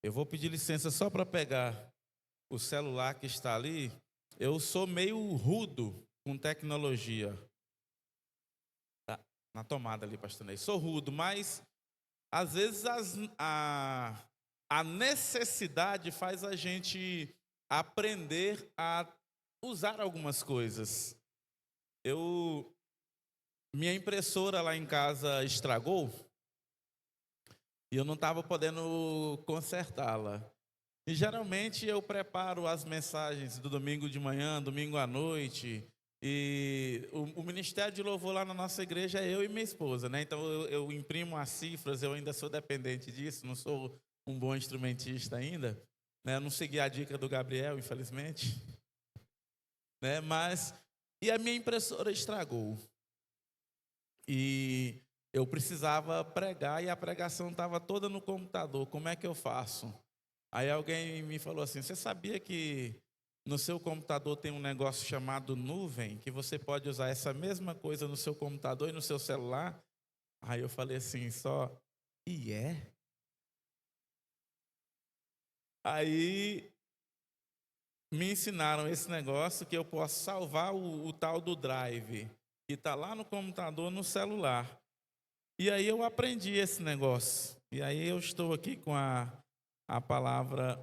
Eu vou pedir licença só para pegar o celular que está ali. Eu sou meio rudo com tecnologia. Tá na tomada ali, pastor Ney. Sou rudo, mas às vezes a necessidade faz a gente aprender a usar algumas coisas. Minha impressora lá em casa estragou e eu não estava podendo consertá-la. E geralmente eu preparo as mensagens do domingo de manhã, domingo à noite. E o ministério de louvor lá na nossa igreja é eu e minha esposa, né? Então eu imprimo as cifras, eu ainda sou dependente disso, não sou um bom instrumentista ainda, né? Eu não segui a dica do Gabriel, infelizmente, né? E a minha impressora estragou. E eu precisava pregar e a pregação estava toda no computador. Como é que eu faço? Aí alguém me falou assim: você sabia que no seu computador tem um negócio chamado nuvem, que você pode usar essa mesma coisa no seu computador e no seu celular? Aí eu falei assim, só, e é? Aí me ensinaram esse negócio que eu posso salvar o tal do drive, que está lá no computador, no celular. E aí eu aprendi esse negócio. E aí eu estou aqui com a palavra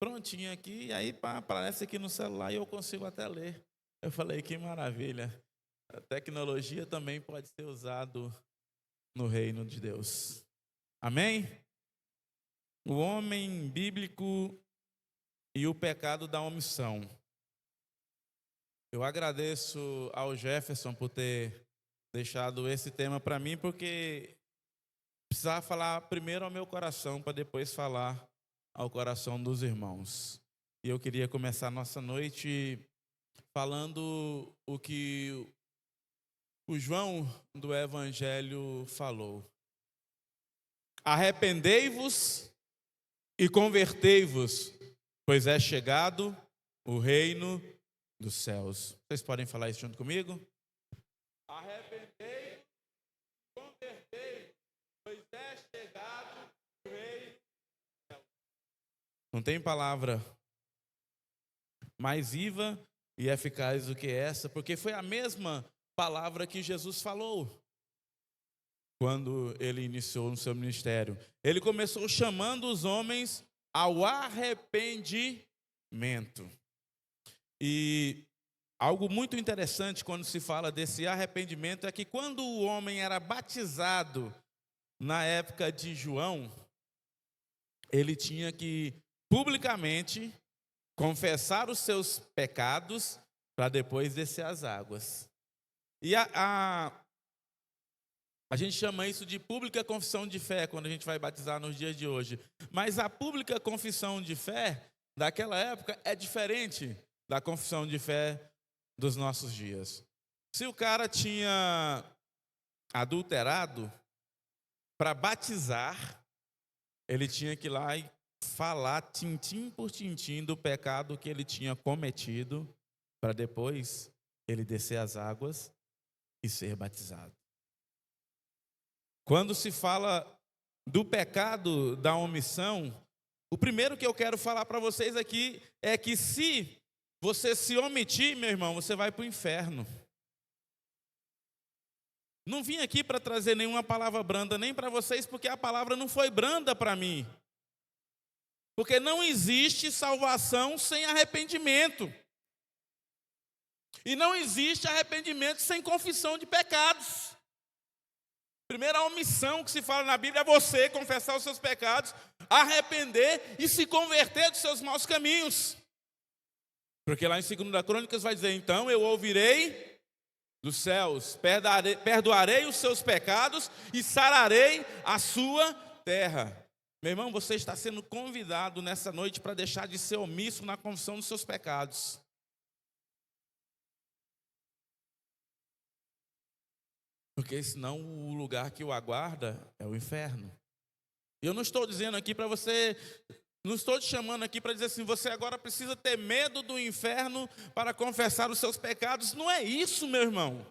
prontinha aqui, e aí aparece aqui no celular e eu consigo até ler. Eu falei, que maravilha. A tecnologia também pode ser usado no reino de Deus. Amém? O homem bíblico e o pecado da omissão. Eu agradeço ao Jefferson por ter deixado esse tema para mim, porque precisava falar primeiro ao meu coração, para depois falar ao coração dos irmãos. E eu queria começar a nossa noite falando o que o João do Evangelho falou. Arrependei-vos e convertei-vos, pois é chegado o reino dos céus. Vocês podem falar isso junto comigo? Arrependei-vos e convertei-vos, pois é chegado o reino dos céus. Não tem palavra mais viva e eficaz do que essa, porque foi a mesma palavra que Jesus falou quando ele iniciou no seu ministério. Ele começou chamando os homens ao arrependimento. E algo muito interessante quando se fala desse arrependimento é que quando o homem era batizado na época de João, ele tinha que publicamente confessar os seus pecados para depois descer as águas. E a gente chama isso de pública confissão de fé quando a gente vai batizar nos dias de hoje. Mas a pública confissão de fé daquela época é diferente da confissão de fé dos nossos dias. Se o cara tinha adulterado, para batizar, ele tinha que ir lá e falar tintim por tintim do pecado que ele tinha cometido, para depois ele descer as águas e ser batizado. Quando se fala do pecado da omissão, o primeiro que eu quero falar para vocês aqui é que se você se omitir, meu irmão, você vai para o inferno. Não vim aqui para trazer nenhuma palavra branda nem para vocês, porque a palavra não foi branda para mim. Porque não existe salvação sem arrependimento. E não existe arrependimento sem confissão de pecados. Primeira omissão que se fala na Bíblia é você confessar os seus pecados, arrepender e se converter dos seus maus caminhos. Porque lá em 2 Crônicas vai dizer, então eu ouvirei dos céus, perdoarei os seus pecados e sararei a sua terra. Meu irmão, você está sendo convidado nessa noite para deixar de ser omisso na confissão dos seus pecados. Porque senão o lugar que o aguarda é o inferno. E eu não estou dizendo aqui para você, não estou te chamando aqui para dizer assim, você agora precisa ter medo do inferno para confessar os seus pecados. Não é isso, meu irmão.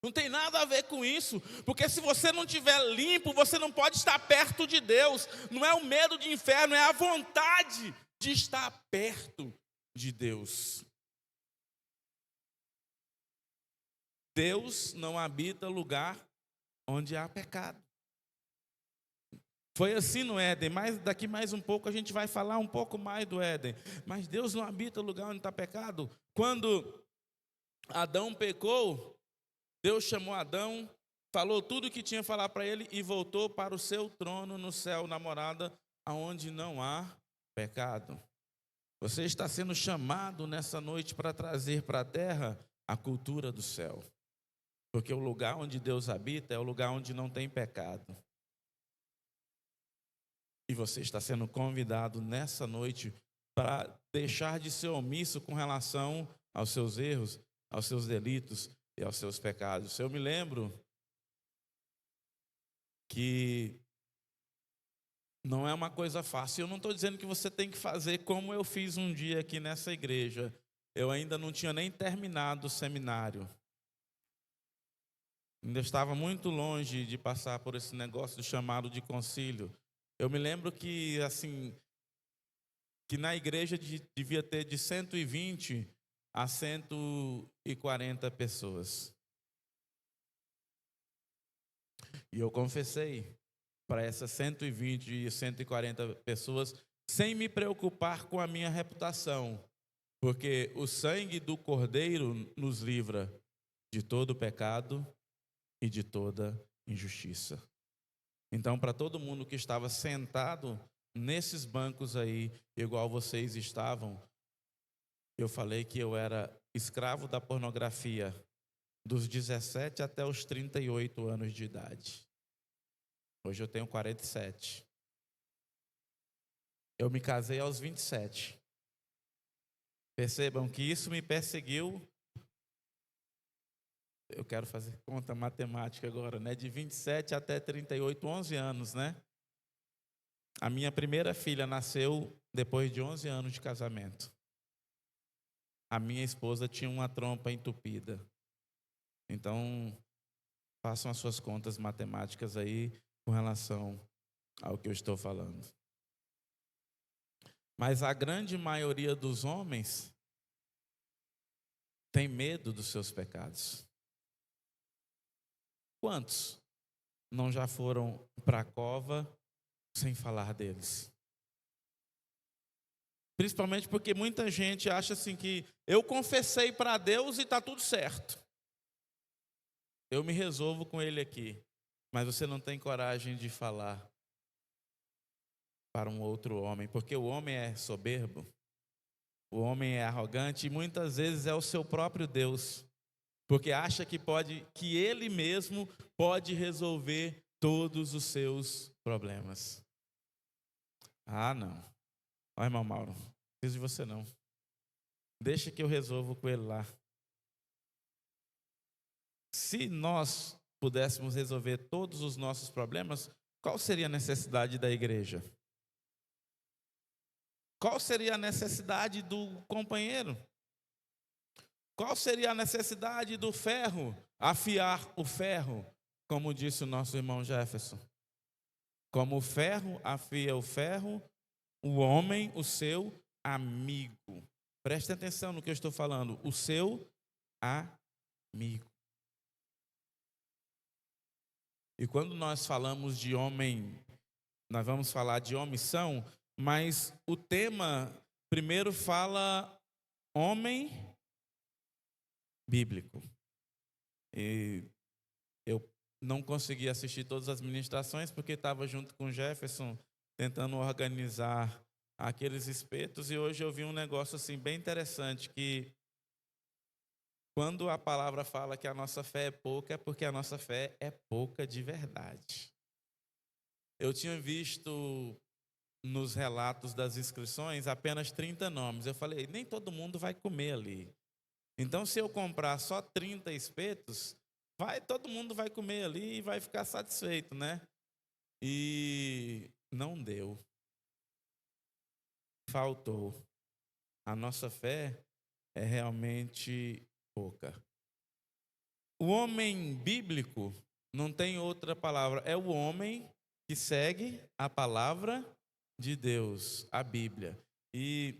Não tem nada a ver com isso, porque se você não estiver limpo, você não pode estar perto de Deus. Não é o medo de inferno, é a vontade de estar perto de Deus. Deus não habita lugar onde há pecado. Foi assim no Éden, mas daqui mais um pouco a gente vai falar um pouco mais do Éden. Mas Deus não habita lugar onde está pecado. Quando Adão pecou, Deus chamou Adão, falou tudo o que tinha a falar para ele e voltou para o seu trono no céu, na morada, aonde não há pecado. Você está sendo chamado nessa noite para trazer para a terra a cultura do céu. Porque o lugar onde Deus habita é o lugar onde não tem pecado. E você está sendo convidado nessa noite para deixar de ser omisso com relação aos seus erros, aos seus delitos e aos seus pecados. Eu me lembro que não é uma coisa fácil. Eu não estou dizendo que você tem que fazer como eu fiz um dia aqui nessa igreja. Eu ainda não tinha nem terminado o seminário. Ainda estava muito longe de passar por esse negócio do chamado de concílio. Eu me lembro que, assim, que na igreja devia ter de 120 a 140 pessoas. E eu confessei para essas 120 e 140 pessoas, sem me preocupar com a minha reputação, porque o sangue do Cordeiro nos livra de todo pecado e de toda injustiça. Então, para todo mundo que estava sentado nesses bancos aí, igual vocês estavam, eu falei que eu era escravo da pornografia dos 17 até os 38 anos de idade. Hoje eu tenho 47. Eu me casei aos 27. Percebam que isso me perseguiu. Eu quero fazer conta matemática agora, né? De 27 até 38, 11 anos, né? A minha primeira filha nasceu depois de 11 anos de casamento. A minha esposa tinha uma trompa entupida. Então, façam as suas contas matemáticas aí com relação ao que eu estou falando. Mas a grande maioria dos homens tem medo dos seus pecados. Quantos não já foram para a cova sem falar deles? Principalmente porque muita gente acha assim que eu confessei para Deus e está tudo certo. Eu me resolvo com ele aqui. Mas você não tem coragem de falar para um outro homem, porque o homem é soberbo, o homem é arrogante e muitas vezes é o seu próprio Deus, porque acha que ele mesmo pode resolver todos os seus problemas. Ah, não. Ó, irmão Mauro, não preciso de você não. Deixa que eu resolvo com ele lá. Se nós pudéssemos resolver todos os nossos problemas, qual seria a necessidade da igreja? Qual seria a necessidade do companheiro? Qual seria a necessidade do ferro? Afiar o ferro, como disse o nosso irmão Jefferson. Como o ferro afia o ferro, o homem, o seu amigo. Preste atenção no que eu estou falando. O seu amigo. E quando nós falamos de homem, nós vamos falar de omissão, mas o tema primeiro fala homem bíblico. E eu não consegui assistir todas as ministrações porque estava junto com o Jefferson tentando organizar aqueles espetos e hoje eu vi um negócio assim bem interessante que quando a palavra fala que a nossa fé é pouca é porque a nossa fé é pouca de verdade. Eu tinha visto nos relatos das inscrições apenas 30 nomes. Eu falei, nem todo mundo vai comer ali. Então, se eu comprar só 30 espetos, todo mundo vai comer ali e vai ficar satisfeito, né? E não deu. Faltou. A nossa fé é realmente pouca. O homem bíblico não tem outra palavra, é o homem que segue a palavra de Deus, a Bíblia. E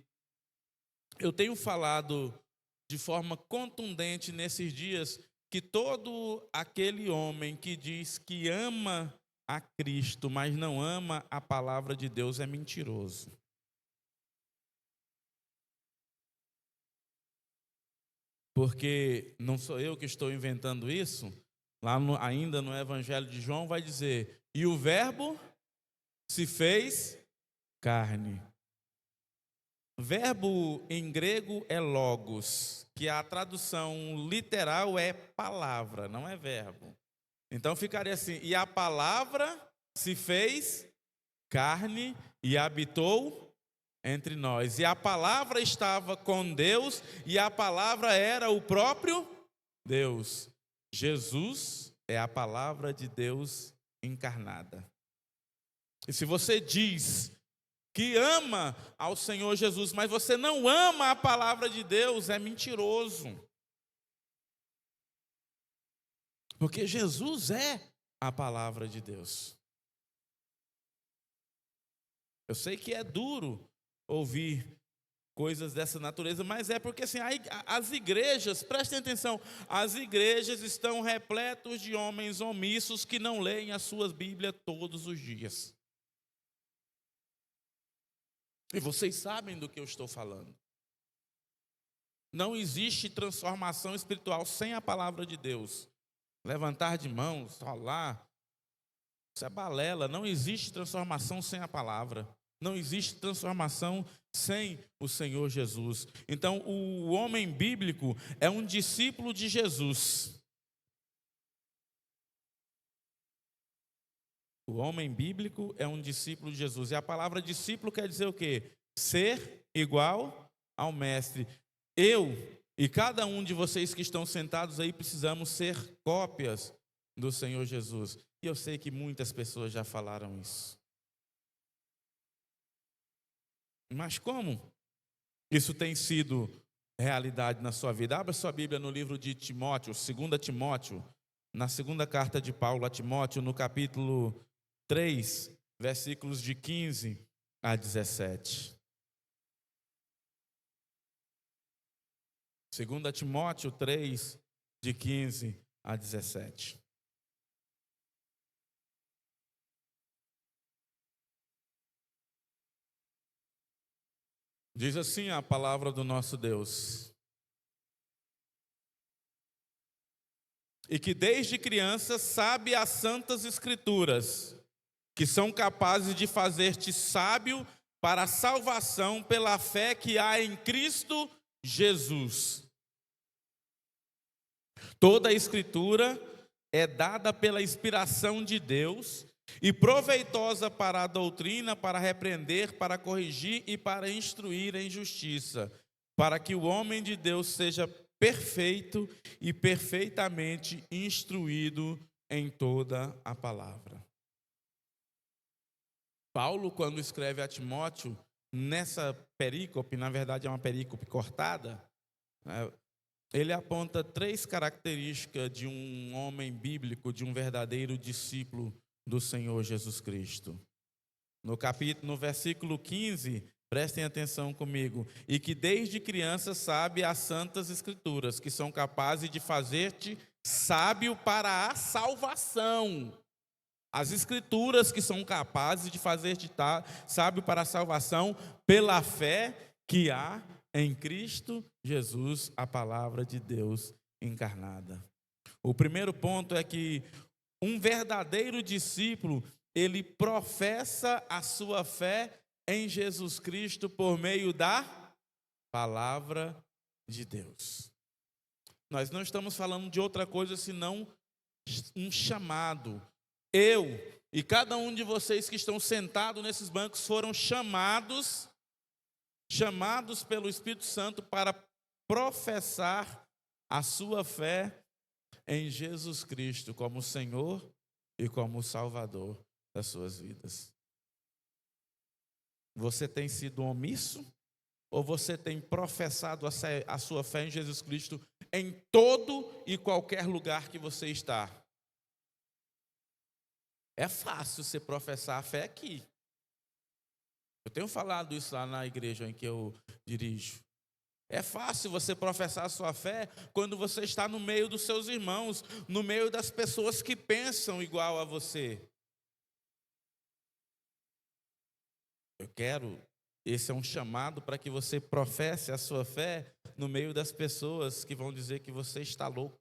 eu tenho falado de forma contundente nesses dias que todo aquele homem que diz que ama a Cristo, mas não ama a palavra de Deus, é mentiroso. Porque não sou eu que estou inventando isso, ainda no Evangelho de João vai dizer: e o Verbo se fez carne. Verbo em grego é logos, que a tradução literal é palavra, não é verbo. Então ficaria assim: e a palavra se fez carne e habitou entre nós. E a palavra estava com Deus, e a palavra era o próprio Deus. Jesus é a palavra de Deus encarnada. E se você diz que ama ao Senhor Jesus, mas você não ama a palavra de Deus, é mentiroso. Porque Jesus é a palavra de Deus. Eu sei que é duro ouvir coisas dessa natureza, mas é porque assim, as igrejas, prestem atenção, as igrejas estão repletas de homens omissos que não leem as suas Bíblias todos os dias. E vocês sabem do que eu estou falando. Não existe transformação espiritual sem a palavra de Deus. Levantar de mãos, rolar, isso é balela. Não existe transformação sem a palavra. Não existe transformação sem o Senhor Jesus. Então, o homem bíblico é um discípulo de Jesus. O homem bíblico é um discípulo de Jesus. E a palavra discípulo quer dizer o quê? Ser igual ao mestre. Eu e cada um de vocês que estão sentados aí precisamos ser cópias do Senhor Jesus. E eu sei que muitas pessoas já falaram isso. Mas como isso tem sido realidade na sua vida? Abra sua Bíblia no livro de Timóteo, 2 Timóteo, na segunda carta de Paulo a Timóteo, no capítulo 3, versículos de 15 a 17. 2 Timóteo 3, de 15 a 17. Diz assim a palavra do nosso Deus: e que desde criança sabe as santas escrituras, que são capazes de fazer-te sábio para a salvação pela fé que há em Cristo Jesus. Toda a escritura é dada pela inspiração de Deus e proveitosa para a doutrina, para repreender, para corrigir e para instruir em justiça, para que o homem de Deus seja perfeito e perfeitamente instruído em toda a palavra. Paulo, quando escreve a Timóteo, nessa perícope, na verdade é uma perícope cortada, ele aponta 3 características de um homem bíblico, de um verdadeiro discípulo do Senhor Jesus Cristo. No versículo 15, prestem atenção comigo: e que desde criança sabe as santas escrituras, que são capazes de fazer-te sábio para a salvação. As escrituras que são capazes de fazer-te sábio para a salvação pela fé que há em Cristo Jesus, a palavra de Deus encarnada. O primeiro ponto é que um verdadeiro discípulo, ele professa a sua fé em Jesus Cristo por meio da palavra de Deus. Nós não estamos falando de outra coisa senão um chamado. Eu e cada um de vocês que estão sentados nesses bancos foram chamados pelo Espírito Santo para professar a sua fé em Jesus Cristo como Senhor e como Salvador das suas vidas. Você tem sido omisso ou você tem professado a sua fé em Jesus Cristo em todo e qualquer lugar que você está. É fácil você professar a fé aqui. Eu tenho falado isso lá na igreja em que eu dirijo. É fácil você professar a sua fé quando você está no meio dos seus irmãos, no meio das pessoas que pensam igual a você. Esse é um chamado para que você professe a sua fé no meio das pessoas que vão dizer que você está louco.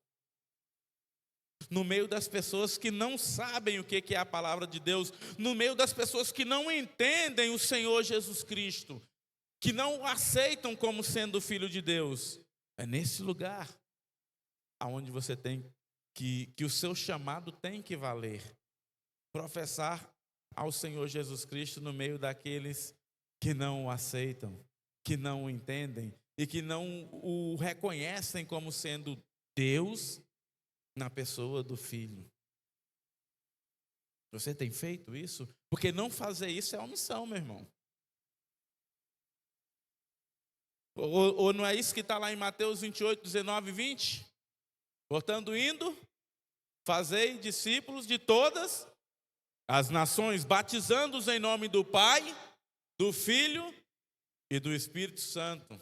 No meio das pessoas que não sabem o que é a palavra de Deus, no meio das pessoas que não entendem o Senhor Jesus Cristo, que não o aceitam como sendo filho de Deus. É nesse lugar aonde você tem que o seu chamado tem que valer. Professar ao Senhor Jesus Cristo no meio daqueles que não o aceitam, que não o entendem e que não o reconhecem como sendo Deus na pessoa do Filho. Você tem feito isso? Porque não fazer isso é omissão, meu irmão. Ou não é isso que está lá em Mateus 28, 19 e 20? Portanto, indo, fazei discípulos de todas as nações, batizando-os em nome do Pai, do Filho e do Espírito Santo.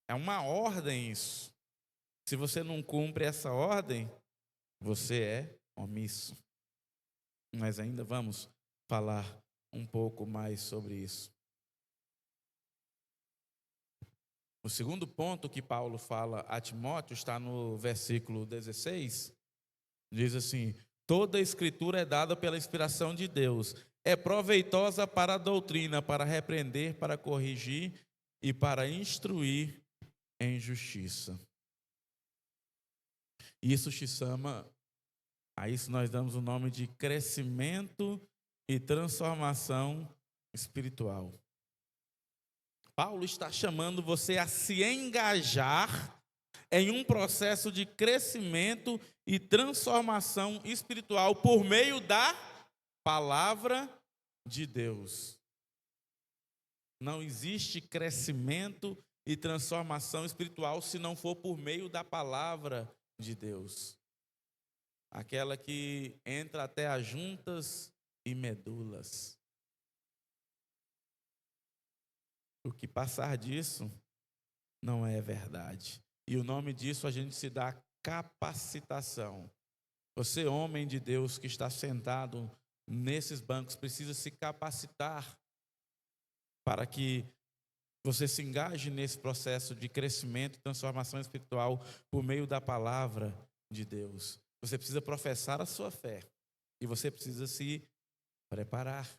É uma ordem isso. Se você não cumpre essa ordem, você é omisso. Mas ainda vamos falar um pouco mais sobre isso. O segundo ponto que Paulo fala a Timóteo está no versículo 16. Diz assim: toda a escritura é dada pela inspiração de Deus. É proveitosa para a doutrina, para repreender, para corrigir e para instruir em justiça. Isso se chama, a isso nós damos o nome de crescimento e transformação espiritual. Paulo está chamando você a se engajar em um processo de crescimento e transformação espiritual por meio da palavra de Deus. Não existe crescimento e transformação espiritual se não for por meio da palavra de Deus. Aquela que entra até as juntas e medulas. O que passar disso não é verdade. E o nome disso a gente se dá capacitação. Você, homem de Deus que está sentado nesses bancos, precisa se capacitar para que você se engaje nesse processo de crescimento e transformação espiritual por meio da palavra de Deus. Você precisa professar a sua fé e você precisa se preparar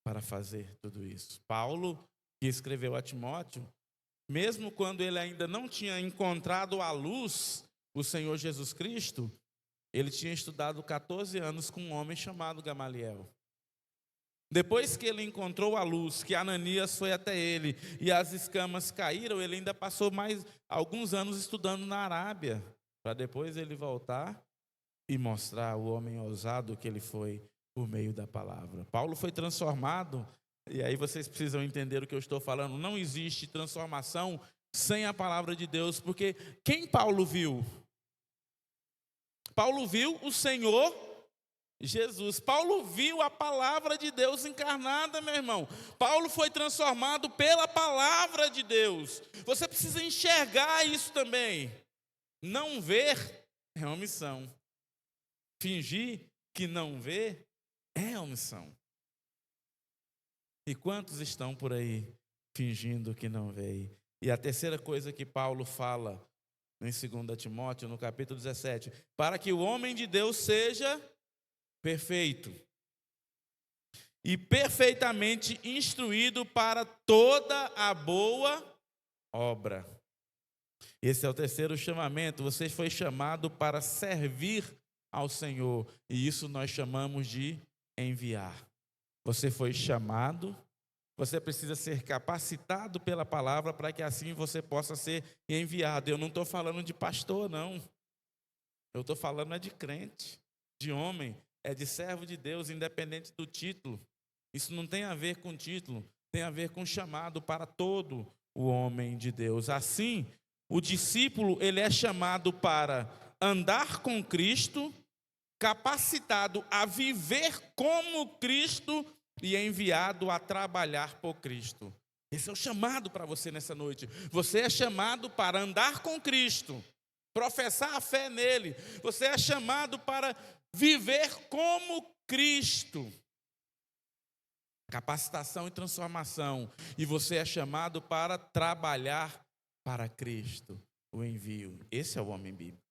para fazer tudo isso. Paulo, que escreveu a Timóteo, mesmo quando ele ainda não tinha encontrado à luz o Senhor Jesus Cristo, ele tinha estudado 14 anos com um homem chamado Gamaliel. Depois que ele encontrou a luz, que Ananias foi até ele e as escamas caíram, ele ainda passou mais alguns anos estudando na Arábia, para depois ele voltar e mostrar o homem ousado que ele foi por meio da palavra. Paulo foi transformado, e aí vocês precisam entender o que eu estou falando. Não existe transformação sem a palavra de Deus, porque quem Paulo viu? Paulo viu o Senhor Jesus. Paulo viu a palavra de Deus encarnada, meu irmão. Paulo foi transformado pela palavra de Deus. Você precisa enxergar isso também. Não ver é omissão. Fingir que não vê é omissão. E quantos estão por aí fingindo que não veem? E a terceira coisa que Paulo fala em 2 Timóteo, no capítulo 17, para que o homem de Deus seja perfeito e perfeitamente instruído para toda a boa obra. Esse é o terceiro chamamento. Você foi chamado para servir ao Senhor, e isso nós chamamos de enviar. Você foi chamado, você precisa ser capacitado pela palavra para que assim você possa ser enviado. Eu não estou falando de pastor, não. Eu estou falando de crente, de homem, de servo de Deus, independente do título. Isso não tem a ver com título, tem a ver com chamado para todo o homem de Deus. Assim O discípulo, ele é chamado para andar com Cristo, capacitado a viver como Cristo e enviado a trabalhar por Cristo. Esse é o chamado para você nessa noite. Você é chamado para andar com Cristo, professar a fé nele. Você é chamado para viver como Cristo. Capacitação e transformação. E você é chamado para trabalhar para Cristo, o envio. Esse é o homem bíblico.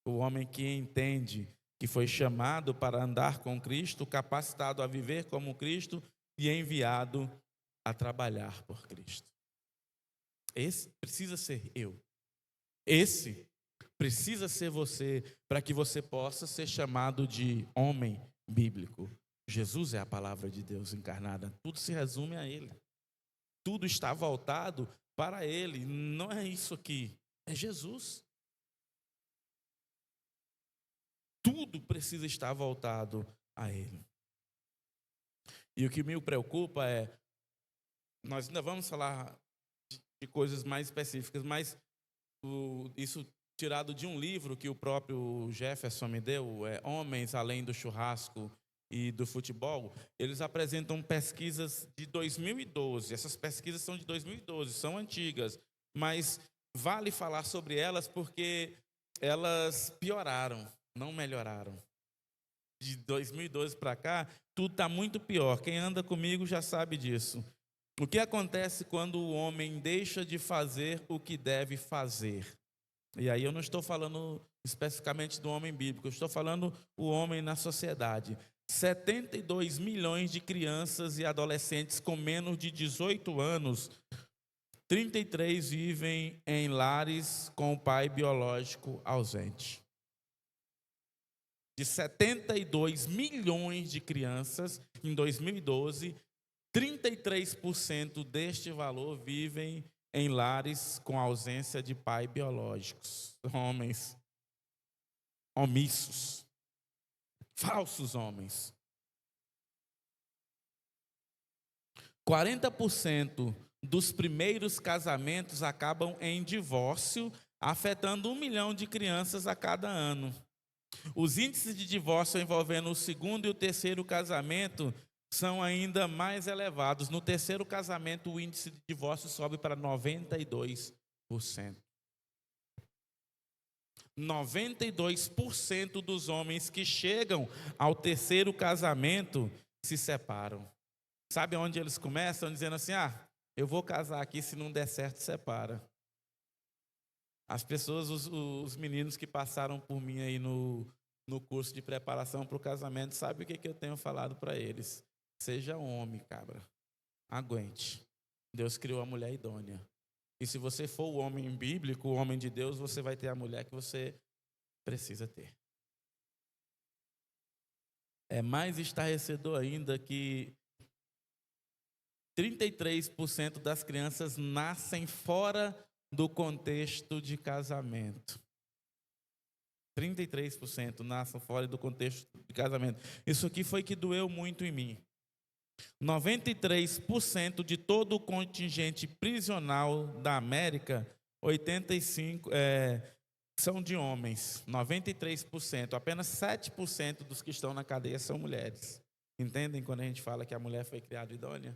O homem que entende que foi chamado para andar com Cristo, capacitado a viver como Cristo e enviado a trabalhar por Cristo. Esse precisa ser eu. Esse precisa ser você, para que você possa ser chamado de homem bíblico. Jesus é a palavra de Deus encarnada. Tudo se resume a Ele. Tudo está voltado para Ele. Não é isso aqui, é Jesus. Tudo precisa estar voltado a Ele. E o que me preocupa é, nós ainda vamos falar de coisas mais específicas, mas isso tirado de um livro que o próprio Jefferson me deu, Homens Além do Churrasco e do Futebol. Eles apresentam pesquisas de 2012. Essas pesquisas são de 2012, são antigas, mas vale falar sobre elas porque elas pioraram, não melhoraram. De 2012 para cá, tudo está muito pior. Quem anda comigo já sabe disso. O que acontece quando o homem deixa de fazer o que deve fazer? E aí eu não estou falando especificamente do homem bíblico, eu estou falando o homem na sociedade. 72 milhões de crianças e adolescentes com menos de 18 anos, 33 vivem em lares com o pai biológico ausente. De 72 milhões de crianças em 2012, 33% deste valor vivem em lares com ausência de pai biológicos. Homens omissos, falsos homens. 40% dos primeiros casamentos acabam em divórcio, afetando 1 milhão de crianças a cada ano. Os índices de divórcio envolvendo o segundo e o terceiro casamento são ainda mais elevados. No terceiro casamento, o índice de divórcio sobe para 92%. 92% dos homens que chegam ao terceiro casamento se separam. Sabe onde eles começam? Dizendo assim, eu vou casar aqui, se não der certo, separa. As pessoas, os meninos que passaram por mim aí no curso de preparação para o casamento, sabem o que eu tenho falado para eles? Seja homem, cabra. Aguente. Deus criou a mulher idônea. E se você for o homem bíblico, o homem de Deus, você vai ter a mulher que você precisa ter. É mais estarrecedor ainda que 33% das crianças nascem fora do contexto de casamento. 33% nascem fora do contexto de casamento. Isso aqui foi que doeu muito em mim. 93% de todo o contingente prisional da América, 85% são de homens. 93%. Apenas 7% dos que estão na cadeia são mulheres. Entendem quando a gente fala que a mulher foi criada idônea?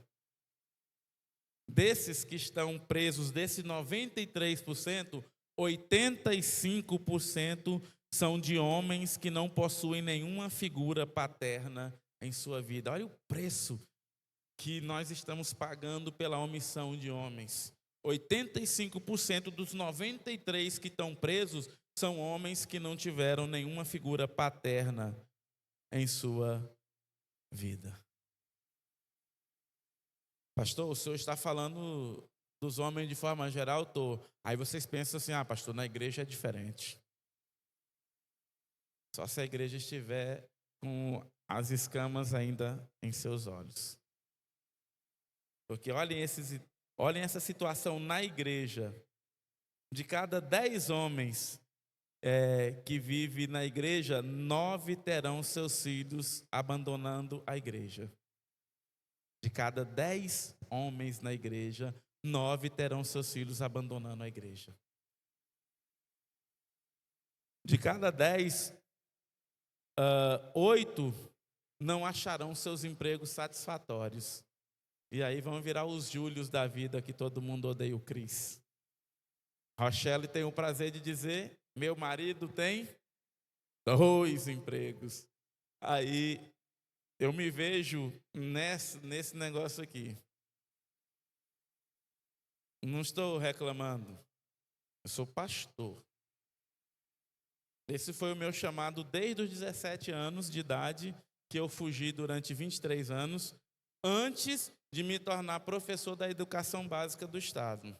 Desses que estão presos, desses 93%, 85% são de homens que não possuem nenhuma figura paterna em sua vida. Olha o preço que nós estamos pagando pela omissão de homens. 85% dos 93% que estão presos são homens que não tiveram nenhuma figura paterna em sua vida. Pastor, o senhor está falando dos homens de forma geral? Estou. Aí vocês pensam assim, pastor, na igreja é diferente. Só se a igreja estiver com as escamas ainda em seus olhos. Porque olhem essa situação na igreja. De cada 10 homens que vivem na igreja, 9 terão seus filhos abandonando a igreja. De cada 10 homens na igreja, 9 terão seus filhos abandonando a igreja. De cada 10, 8 não acharão seus empregos satisfatórios. E aí vão virar os Júlios da vida, que todo mundo odeia o Cris. Rochelle tem o prazer de dizer: meu marido tem 2 empregos. Aí eu me vejo nesse negócio aqui. Não estou reclamando. Eu sou pastor. Esse foi o meu chamado desde os 17 anos de idade, que eu fugi durante 23 anos, antes de me tornar professor da educação básica do Estado.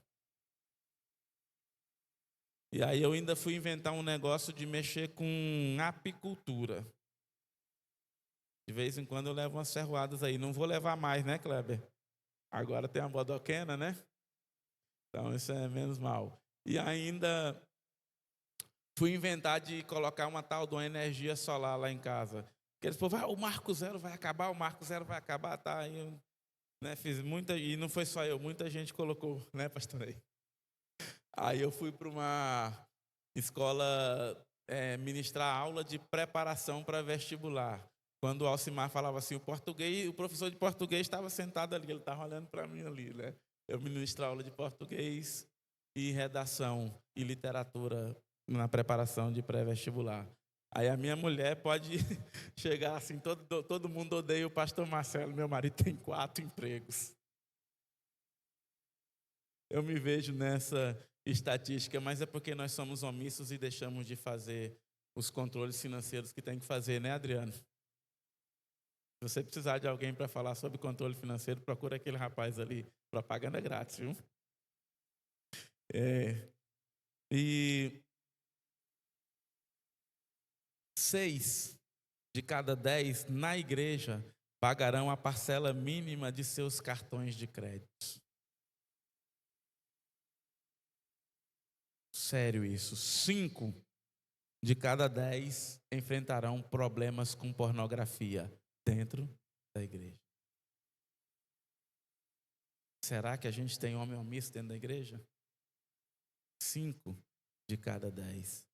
E aí eu ainda fui inventar um negócio de mexer com apicultura. De vez em quando eu levo umas ferroadas aí. Não vou levar mais, né, Kleber? Agora tem a bodoquena, né? Então isso é menos mal. E ainda fui inventar de colocar uma tal de uma energia solar lá em casa. Porque eles falaram: o Marco Zero vai acabar, tá? Aí eu, né, fiz muita, e não foi só eu, muita gente colocou, né, pastor? Aí eu fui para uma escola ministrar aula de preparação para vestibular. Quando o Alcimar falava assim, o professor de português estava sentado ali, ele estava olhando para mim ali, né? Eu ministrar aula de português e redação e literatura na preparação de pré-vestibular. Aí a minha mulher pode chegar assim, todo mundo odeia o pastor Marcelo, meu marido tem 4 empregos. Eu me vejo nessa estatística, mas é porque nós somos omissos e deixamos de fazer os controles financeiros que tem que fazer, né, Adriano? Se você precisar de alguém para falar sobre controle financeiro, procura aquele rapaz ali. Propaganda grátis, viu? E 6 de cada 10 na igreja pagarão a parcela mínima de seus cartões de crédito. Sério isso. 5 de cada 10 enfrentarão problemas com pornografia dentro da igreja. Será que a gente tem homem omisso dentro da igreja? 5 de cada 10.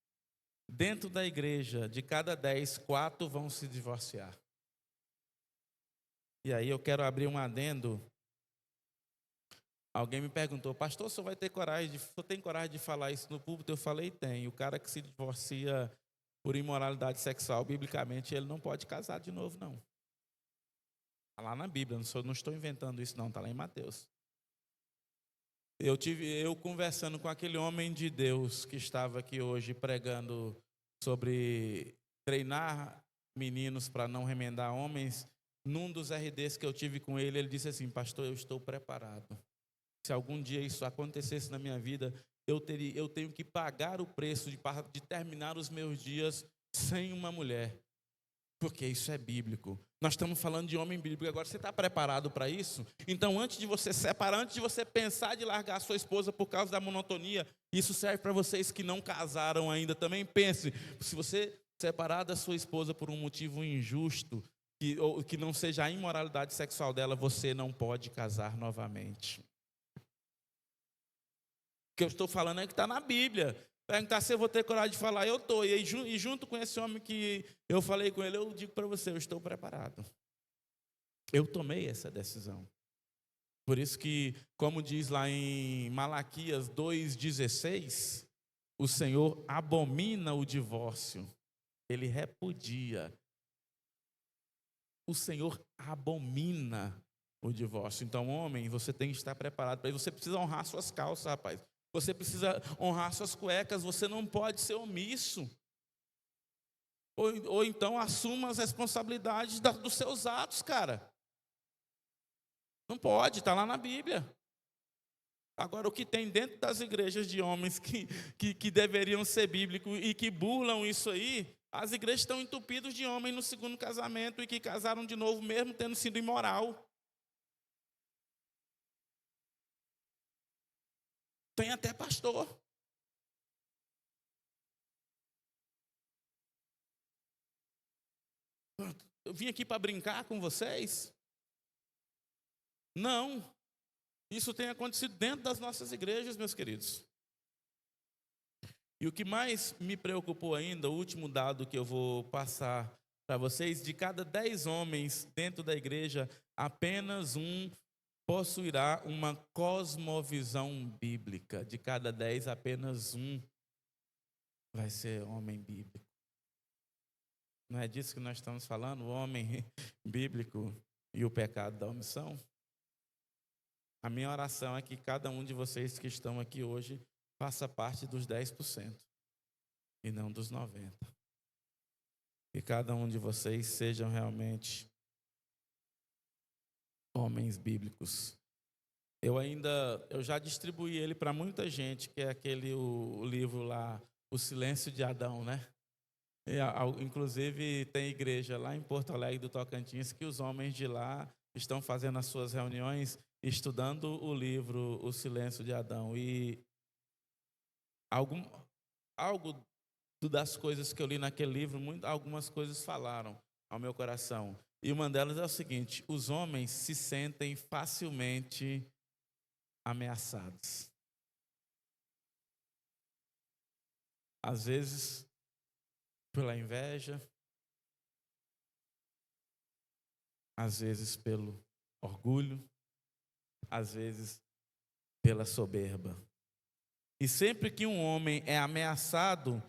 Dentro da igreja, de cada 10, 4 vão se divorciar. E aí eu quero abrir um adendo. Alguém me perguntou: pastor, o senhor tem coragem de falar isso no púlpito? Eu falei: tem. O cara que se divorcia por imoralidade sexual, biblicamente, ele não pode casar de novo, não. Está lá na Bíblia, não estou inventando isso, não, está lá em Mateus. Eu conversando com aquele homem de Deus que estava aqui hoje pregando sobre treinar meninos para não remendar homens. Num dos RDs que eu tive com ele, ele disse assim: pastor, eu estou preparado. Se algum dia isso acontecesse na minha vida, eu tenho que pagar o preço de terminar os meus dias sem uma mulher. Porque isso é bíblico. Nós estamos falando de homem bíblico. Agora, você está preparado para isso? Então, antes de você separar, antes de você pensar de largar a sua esposa por causa da monotonia, isso serve para vocês que não casaram ainda. Também pense, se você separar da sua esposa por um motivo injusto, que não seja a imoralidade sexual dela, você não pode casar novamente. O que eu estou falando é que está na Bíblia. Perguntar se eu vou ter coragem de falar, eu estou. E junto com esse homem que eu falei com ele, eu digo para você: eu estou preparado. Eu tomei essa decisão. Por isso que, como diz lá em Malaquias 2,16, o Senhor abomina o divórcio. Ele repudia. O Senhor abomina o divórcio. Então, homem, você tem que estar preparado para isso. Você precisa honrar suas calças, rapaz. Você precisa honrar suas cuecas, você não pode ser omisso. Ou então assuma as responsabilidades dos seus atos, cara. Não pode, está lá na Bíblia. Agora, o que tem dentro das igrejas de homens que deveriam ser bíblicos e que burlam isso aí, as igrejas estão entupidas de homens no segundo casamento e que casaram de novo mesmo tendo sido imoral. Tem até pastor. Eu vim aqui para brincar com vocês? Não. Isso tem acontecido dentro das nossas igrejas, meus queridos. E o que mais me preocupou ainda, o último dado que eu vou passar para vocês, de cada 10 homens dentro da igreja, apenas um possuirá uma cosmovisão bíblica. De cada 10, apenas um vai ser homem bíblico. Não é disso que nós estamos falando? O homem bíblico e o pecado da omissão? A minha oração é que cada um de vocês que estão aqui hoje faça parte dos 10% e não dos 90%. Que cada um de vocês sejam realmente homens bíblicos. Eu já distribuí ele para muita gente, que é o livro lá, O Silêncio de Adão, né? Inclusive tem igreja lá em Porto Alegre do Tocantins que os homens de lá estão fazendo as suas reuniões estudando o livro O Silêncio de Adão. E algo das coisas que eu li naquele livro, algumas coisas falaram ao meu coração. E uma delas é o seguinte: os homens se sentem facilmente ameaçados. Às vezes pela inveja, às vezes pelo orgulho, às vezes pela soberba. E sempre que um homem é ameaçado,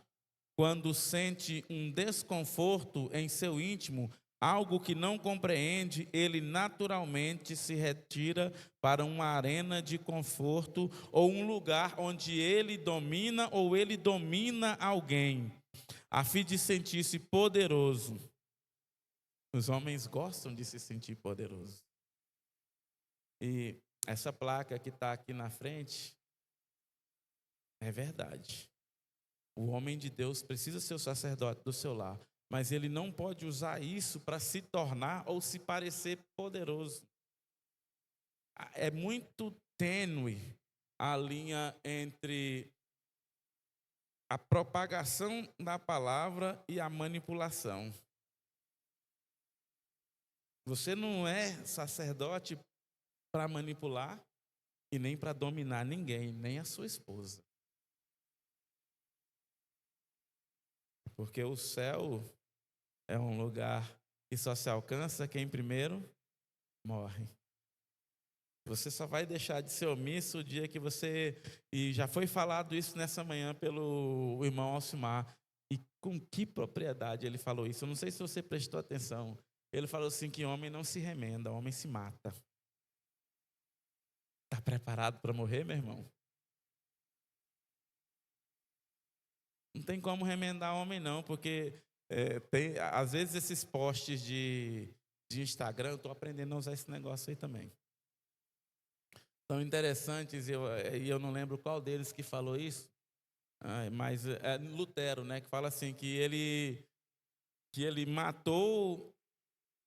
quando sente um desconforto em seu íntimo, algo que não compreende, ele naturalmente se retira para uma arena de conforto ou um lugar onde ele domina ou ele domina alguém, a fim de sentir-se poderoso. Os homens gostam de se sentir poderosos. E essa placa que está aqui na frente é verdade. O homem de Deus precisa ser o sacerdote do seu lar, mas ele não pode usar isso para se tornar ou se parecer poderoso. É muito tênue a linha entre a propagação da palavra e a manipulação. Você não é sacerdote para manipular e nem para dominar ninguém, nem a sua esposa. Porque o céu é um lugar que só se alcança quem primeiro morre. Você só vai deixar de ser omisso o dia que você... E já foi falado isso nessa manhã pelo irmão Alcimar. E com que propriedade ele falou isso? Eu não sei se você prestou atenção. Ele falou assim que homem não se remenda, homem se mata. Está preparado para morrer, meu irmão? Não tem como remendar homem não, porque às vezes esses posts de Instagram, eu estou aprendendo a usar esse negócio aí também. São interessantes, e eu não lembro qual deles que falou isso, mas é Lutero, né, que fala assim, que ele matou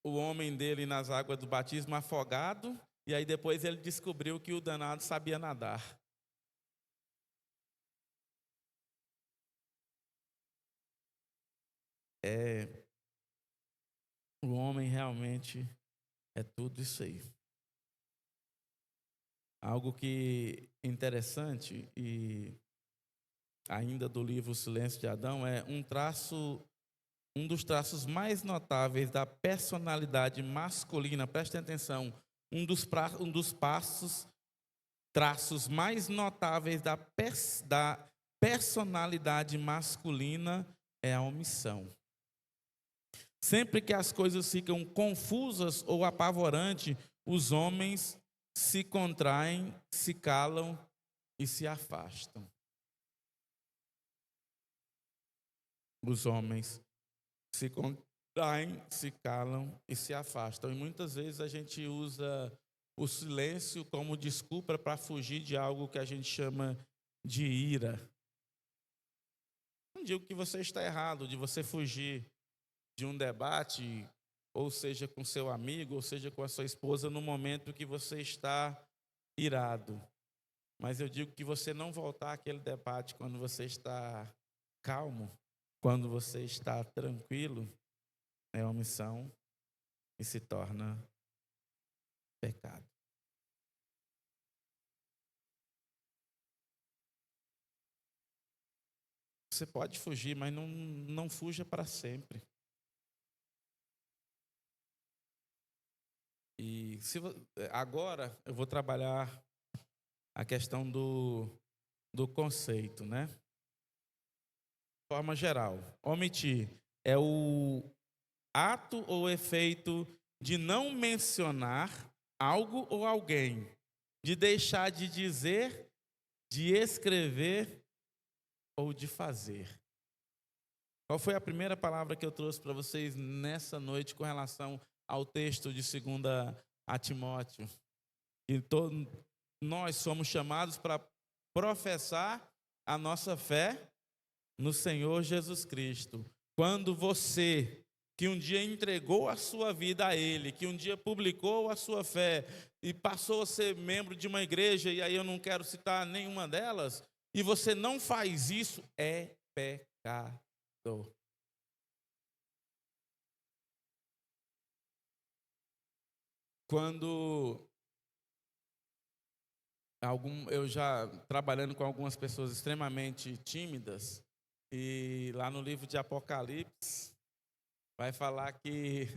o homem dele nas águas do batismo afogado, e aí depois ele descobriu que o danado sabia nadar. O homem realmente é tudo isso aí. Algo que é interessante, e ainda do livro O Silêncio de Adão, é um dos traços mais notáveis da personalidade masculina. Prestem atenção, um dos traços mais notáveis da personalidade masculina é a omissão. Sempre que as coisas ficam confusas ou apavorantes, os homens se contraem, se calam e se afastam. Os homens se contraem, se calam e se afastam. E muitas vezes a gente usa o silêncio como desculpa para fugir de algo que a gente chama de ira. Não digo que você está errado de você fugir de um debate, ou seja com seu amigo, ou seja com a sua esposa, no momento que você está irado. Mas eu digo que você não voltar àquele debate quando você está calmo, quando você está tranquilo, é omissão e se torna pecado. Você pode fugir, mas não fuja para sempre. E agora eu vou trabalhar a questão do conceito, né? De forma geral, omitir é o ato ou efeito de não mencionar algo ou alguém, de deixar de dizer, de escrever ou de fazer. Qual foi a primeira palavra que eu trouxe para vocês nessa noite com relação ao texto de 2 a Timóteo? E nós somos chamados para professar a nossa fé no Senhor Jesus Cristo. Quando você, que um dia entregou a sua vida a Ele, que um dia publicou a sua fé e passou a ser membro de uma igreja, e aí eu não quero citar nenhuma delas, e você não faz isso, é pecado. Quando eu já trabalhando com algumas pessoas extremamente tímidas, e lá no livro de Apocalipse, vai falar que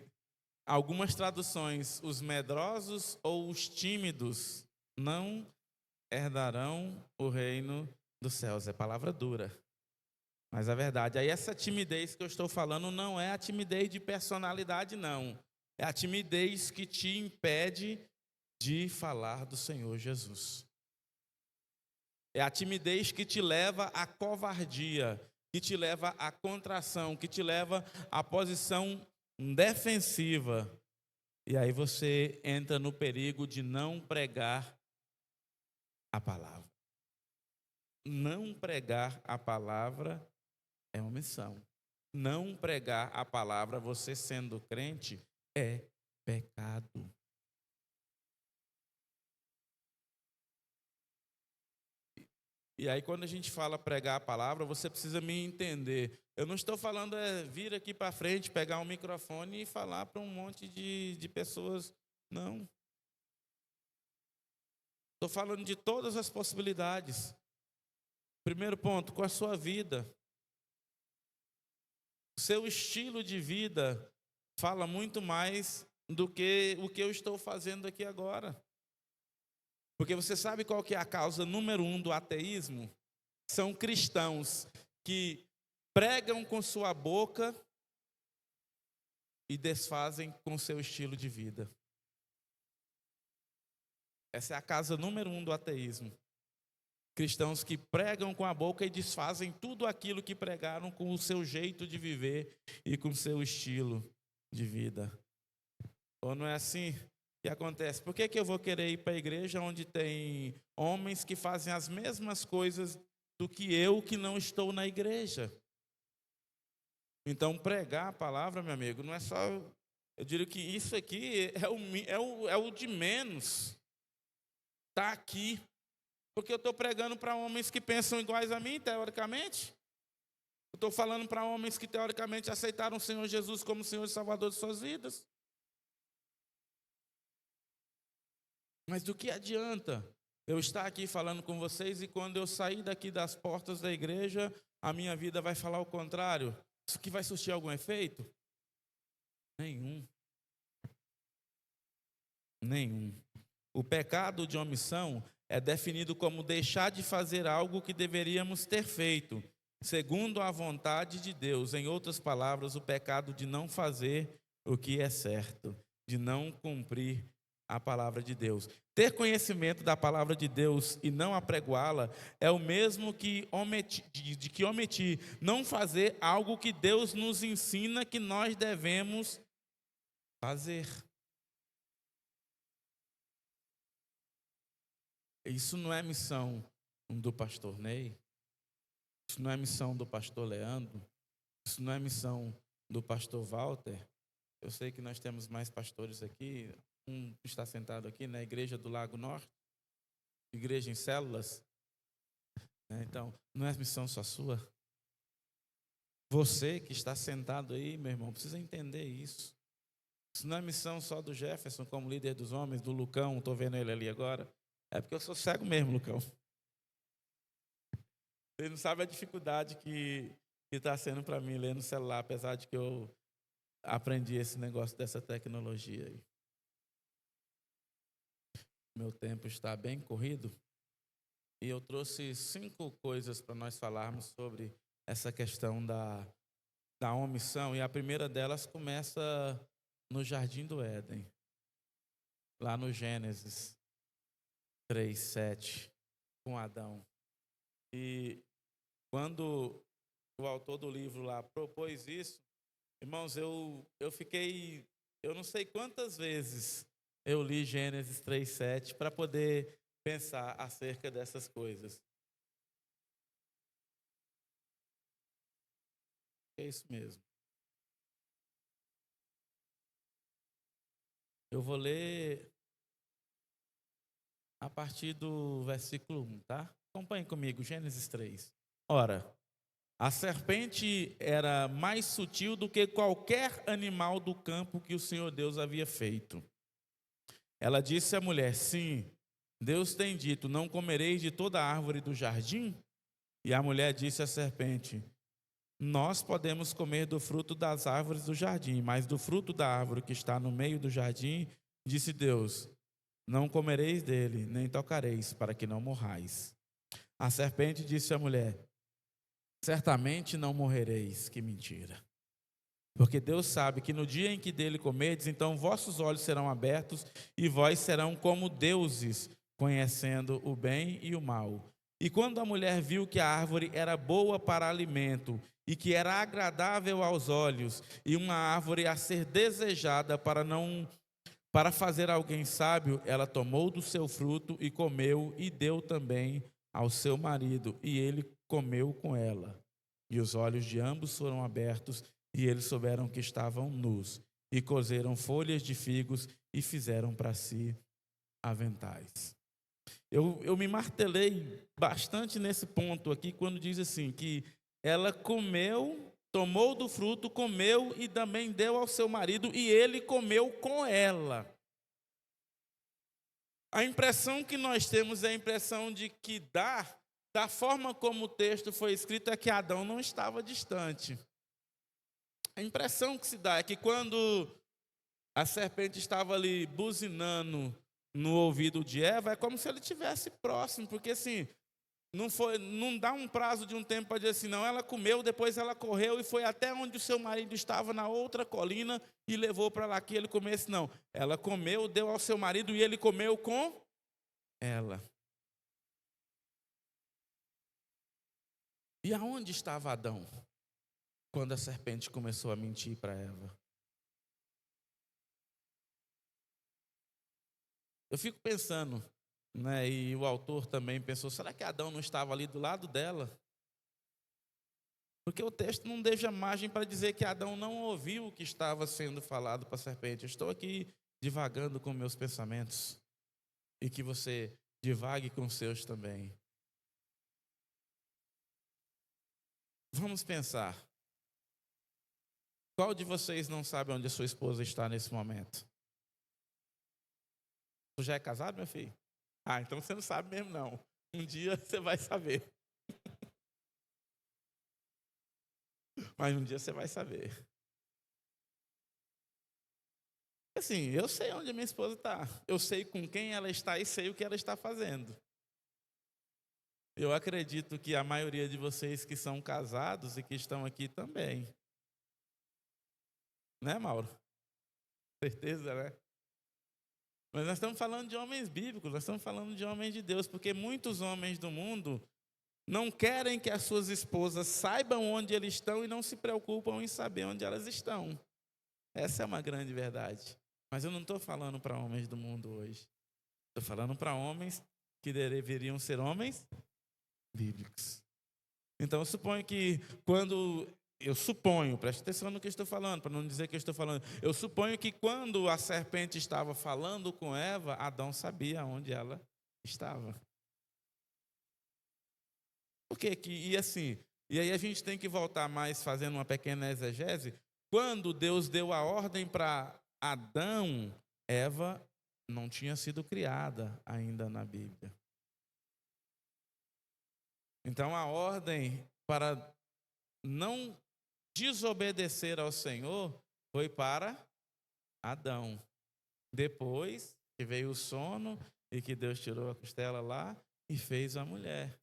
algumas traduções, os medrosos ou os tímidos não herdarão o reino dos céus. É palavra dura, mas é verdade. Aí essa timidez que eu estou falando não é a timidez de personalidade, não. É a timidez que te impede de falar do Senhor Jesus. É a timidez que te leva à covardia, que te leva à contração, que te leva à posição defensiva. E aí você entra no perigo de não pregar a palavra. Não pregar a palavra é omissão. Não pregar a palavra, você sendo crente, é pecado. E aí, quando a gente fala pregar a palavra, você precisa me entender. Eu não estou falando vir aqui para frente, pegar um microfone e falar para um monte de pessoas. Não. Estou falando de todas as possibilidades. Primeiro ponto, com a sua vida. O seu estilo de vida fala muito mais do que o que eu estou fazendo aqui agora. Porque você sabe qual que é a causa número 1 do ateísmo? São cristãos que pregam com sua boca e desfazem com seu estilo de vida. Essa é a causa número 1 do ateísmo. Cristãos que pregam com a boca e desfazem tudo aquilo que pregaram com o seu jeito de viver e com o seu estilo de vida. Ou não é assim que acontece? Por que eu vou querer ir para a igreja onde tem homens que fazem as mesmas coisas do que eu que não estou na igreja? Então, pregar a palavra, meu amigo, não é só... Eu diria que isso aqui é o de menos. Está aqui. Porque eu estou pregando para homens que pensam iguais a mim, teoricamente. Eu estou falando para homens que, teoricamente, aceitaram o Senhor Jesus como Senhor e Salvador de suas vidas. Mas do que adianta eu estar aqui falando com vocês e quando eu sair daqui das portas da igreja, a minha vida vai falar o contrário? Isso aqui vai surtir algum efeito? Nenhum. Nenhum. O pecado de omissão é definido como deixar de fazer algo que deveríamos ter feito, segundo a vontade de Deus. Em outras palavras, o pecado de não fazer o que é certo, de não cumprir a palavra de Deus. Ter conhecimento da palavra de Deus e não apregoá-la é o mesmo que omitir, não fazer algo que Deus nos ensina que nós devemos fazer. Isso não é missão do pastor Ney, isso não é missão do pastor Leandro, isso não é missão do pastor Walter. Eu sei que nós temos mais pastores aqui, um está sentado aqui na igreja do Lago Norte, igreja em células. Então, não é missão só sua. Você que está sentado aí, meu irmão, precisa entender isso. Isso não é missão só do Jefferson como líder dos homens, do Lucão, estou vendo ele ali agora. É porque eu sou cego mesmo, Lucão. Você não sabe a dificuldade que está sendo para mim ler no celular, apesar de que eu aprendi esse negócio dessa tecnologia aí. Meu tempo está bem corrido e eu trouxe 5 coisas para nós falarmos sobre essa questão da omissão. E a primeira delas começa no Jardim do Éden, lá no Gênesis 3:7, com Adão. E quando o autor do livro lá propôs isso, irmãos, eu fiquei, eu não sei quantas vezes eu li Gênesis 3:7 para poder pensar acerca dessas coisas. É isso mesmo. Eu vou ler a partir do versículo 1, tá? Acompanhe comigo, Gênesis 3. Ora, a serpente era mais sutil do que qualquer animal do campo que o Senhor Deus havia feito. Ela disse à mulher: sim, Deus tem dito, não comereis de toda a árvore do jardim? E a mulher disse à serpente: nós podemos comer do fruto das árvores do jardim, mas do fruto da árvore que está no meio do jardim, disse Deus: não comereis dele, nem tocareis, para que não morrais. A serpente disse à mulher: certamente não morrereis. Que mentira! Porque Deus sabe que no dia em que dele comerdes, então vossos olhos serão abertos e vós serão como deuses, conhecendo o bem e o mal. E quando a mulher viu que a árvore era boa para alimento e que era agradável aos olhos e uma árvore a ser desejada para fazer alguém sábio, ela tomou do seu fruto e comeu e deu também ao seu marido, e ele comeu com ela. E os olhos de ambos foram abertos e eles souberam que estavam nus, e cozeram folhas de figos e fizeram para si aventais. Eu me martelei bastante nesse ponto aqui, quando diz assim, que ela comeu, tomou do fruto, comeu e também deu ao seu marido, e ele comeu com ela. A impressão que nós temos é a impressão de que da forma como o texto foi escrito, é que Adão não estava distante. A impressão que se dá é que quando a serpente estava ali buzinando no ouvido de Eva, é como se ele estivesse próximo, porque assim, não dá um prazo de um tempo para dizer assim, não, ela comeu, depois ela correu e foi até onde o seu marido estava na outra colina e levou para lá que ele comesse, não. Ela comeu, deu ao seu marido e ele comeu com ela. E aonde estava Adão quando a serpente começou a mentir para Eva? Eu fico pensando, né, e o autor também pensou, será que Adão não estava ali do lado dela? Porque o texto não deixa margem para dizer que Adão não ouviu o que estava sendo falado para a serpente. Eu estou aqui divagando com meus pensamentos e que você divague com os seus também. Vamos pensar. Qual de vocês não sabe onde a sua esposa está nesse momento? Tu já é casado, meu filho? Ah, então você não sabe mesmo não. Um dia você vai saber. Mas um dia você vai saber. Assim, eu sei onde a minha esposa está. Eu sei com quem ela está e sei o que ela está fazendo. Eu acredito que a maioria de vocês que são casados e que estão aqui também. Né, Mauro? Certeza, né? Mas nós estamos falando de homens bíblicos, nós estamos falando de homens de Deus, porque muitos homens do mundo não querem que as suas esposas saibam onde eles estão e não se preocupam em saber onde elas estão. Essa é uma grande verdade. Mas eu não estou falando para homens do mundo hoje. Estou falando para homens que deveriam ser homens bíblicos. Então, eu suponho que preste atenção no que eu estou falando, para não dizer que eu estou falando. Eu suponho que quando a serpente estava falando com Eva, Adão sabia onde ela estava. Por quê? E aí a gente tem que voltar mais fazendo uma pequena exegese. Quando Deus deu a ordem para Adão, Eva não tinha sido criada ainda na Bíblia. Então a ordem para não desobedecer ao Senhor foi para Adão. Depois que veio o sono e que Deus tirou a costela lá e fez a mulher.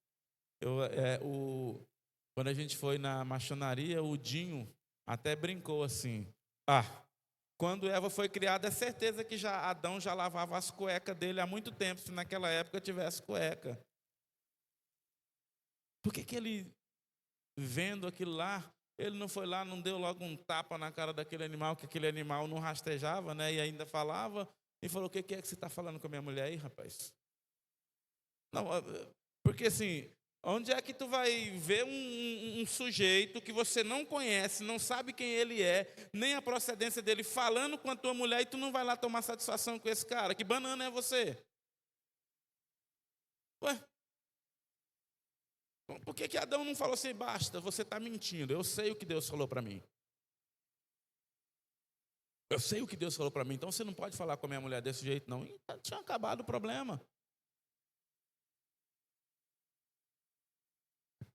Quando a gente foi na maçonaria, o Dinho até brincou assim: quando Eva foi criada, é certeza que Adão já lavava as cuecas dele há muito tempo, se naquela época tivesse cueca. Por que ele, vendo aquilo lá, ele não foi lá, não deu logo um tapa na cara daquele animal, que aquele animal não rastejava, né? E ainda falava, e falou: o que é que você está falando com a minha mulher aí, rapaz? Não, porque assim, onde é que tu vai ver um sujeito que você não conhece, não sabe quem ele é, nem a procedência dele, falando com a tua mulher, e tu não vai lá tomar satisfação com esse cara? Que banana é você? Ué, por que Adão não falou assim: basta, você está mentindo, eu sei o que Deus falou para mim. Eu sei o que Deus falou para mim, então você não pode falar com a minha mulher desse jeito, não. E tinha acabado o problema.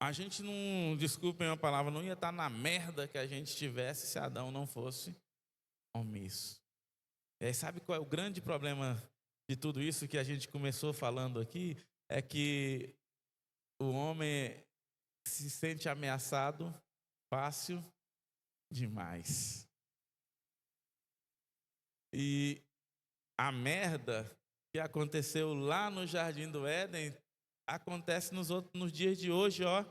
A gente não, desculpem a palavra, não ia estar na merda que a gente estivesse se Adão não fosse omisso. E aí, sabe qual é o grande problema de tudo isso que a gente começou falando aqui? É que o homem se sente ameaçado fácil demais. E a merda que aconteceu lá no Jardim do Éden acontece nos dias de hoje, ó.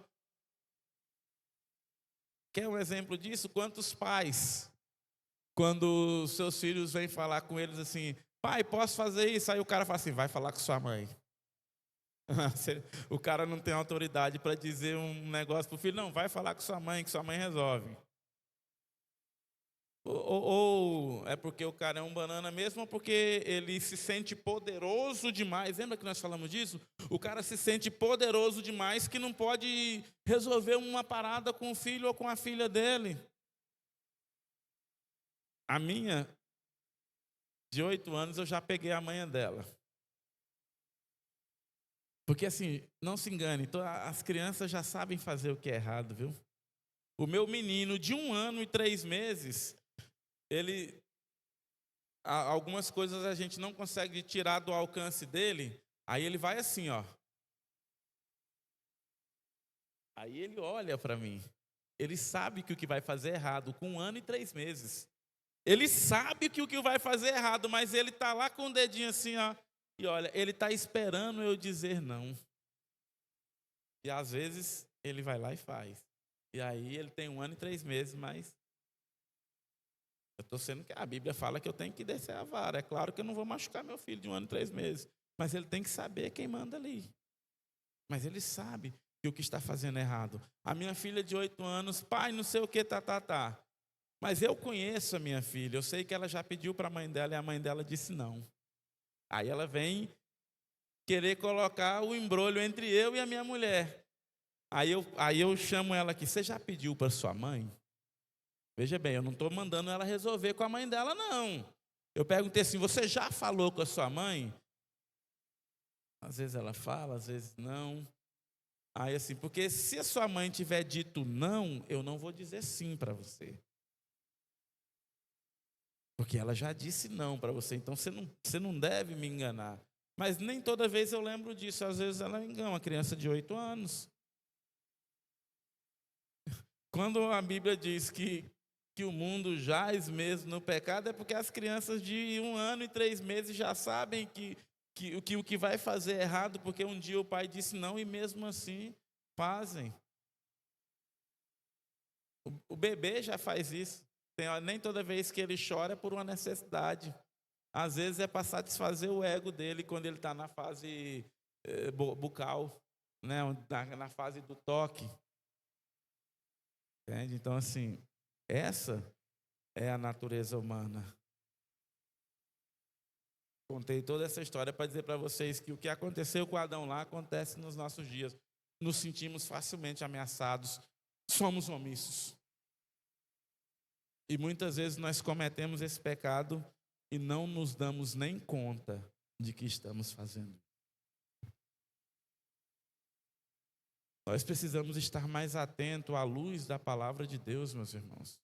Quer um exemplo disso? Quantos pais, quando seus filhos vêm falar com eles assim: pai, posso fazer isso? Aí o cara fala assim: vai falar com sua mãe. O cara não tem autoridade para dizer um negócio para o filho: não, vai falar com sua mãe, que sua mãe resolve. Ou é porque o cara é um banana mesmo, ou porque ele se sente poderoso demais. Lembra que nós falamos disso? O cara se sente poderoso demais que não pode resolver uma parada com o filho ou com a filha dele. A minha, de 8 anos, eu já peguei a manha dela. Porque assim, não se engane, as crianças já sabem fazer o que é errado, viu? O meu menino de 1 ano e 3 meses, algumas coisas a gente não consegue tirar do alcance dele, aí ele vai assim, ó. Aí ele olha para mim. Ele sabe que o que vai fazer é errado, com 1 ano e 3 meses. Ele sabe que o que vai fazer é errado, mas ele está lá com o dedinho assim, ó. E olha, ele está esperando eu dizer não. E às vezes ele vai lá e faz. E aí ele tem 1 ano e 3 meses, mas eu estou sendo que a Bíblia fala que eu tenho que descer a vara. É claro que eu não vou machucar meu filho de 1 ano e 3 meses. Mas ele tem que saber quem manda ali. Mas ele sabe que o que está fazendo é errado. A minha filha de 8 anos, pai, não sei o que, tá. Mas eu conheço a minha filha, eu sei que ela já pediu para a mãe dela e a mãe dela disse não. Aí ela vem querer colocar o embrolho entre eu e a minha mulher. Aí eu chamo ela aqui: você já pediu para sua mãe? Veja bem, eu não estou mandando ela resolver com a mãe dela, não. Eu perguntei assim: você já falou com a sua mãe? Às vezes ela fala, às vezes não. Aí assim, porque se a sua mãe tiver dito não, eu não vou dizer sim para você. Porque ela já disse não para você, então você não deve me enganar. Mas nem toda vez eu lembro disso, às vezes ela engana uma criança de 8 anos. Quando a Bíblia diz que o mundo jaz mesmo no pecado, é porque as crianças de 1 ano e 3 meses já sabem que o que vai fazer é errado, porque um dia o pai disse não e mesmo assim fazem. O bebê já faz isso. Nem toda vez que ele chora é por uma necessidade. Às vezes é para satisfazer o ego dele quando ele está na fase bucal, né? Na fase do toque. Entende? Então, assim, essa é a natureza humana. Contei toda essa história para dizer para vocês que o que aconteceu com Adão lá acontece nos nossos dias. Nos sentimos facilmente ameaçados, somos omissos. E muitas vezes nós cometemos esse pecado e não nos damos nem conta de que estamos fazendo. Nós precisamos estar mais atentos à luz da palavra de Deus, meus irmãos,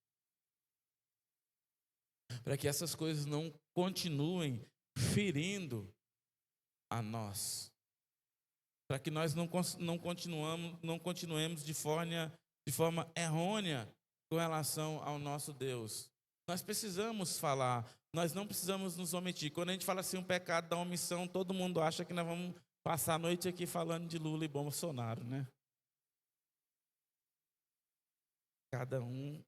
para que essas coisas não continuem ferindo a nós, para que nós não continuemos de forma errônea com relação ao nosso Deus. Nós precisamos falar, nós não precisamos nos omitir. Quando a gente fala assim, um pecado da omissão, todo mundo acha que nós vamos passar a noite aqui falando de Lula e Bolsonaro, né? Cada um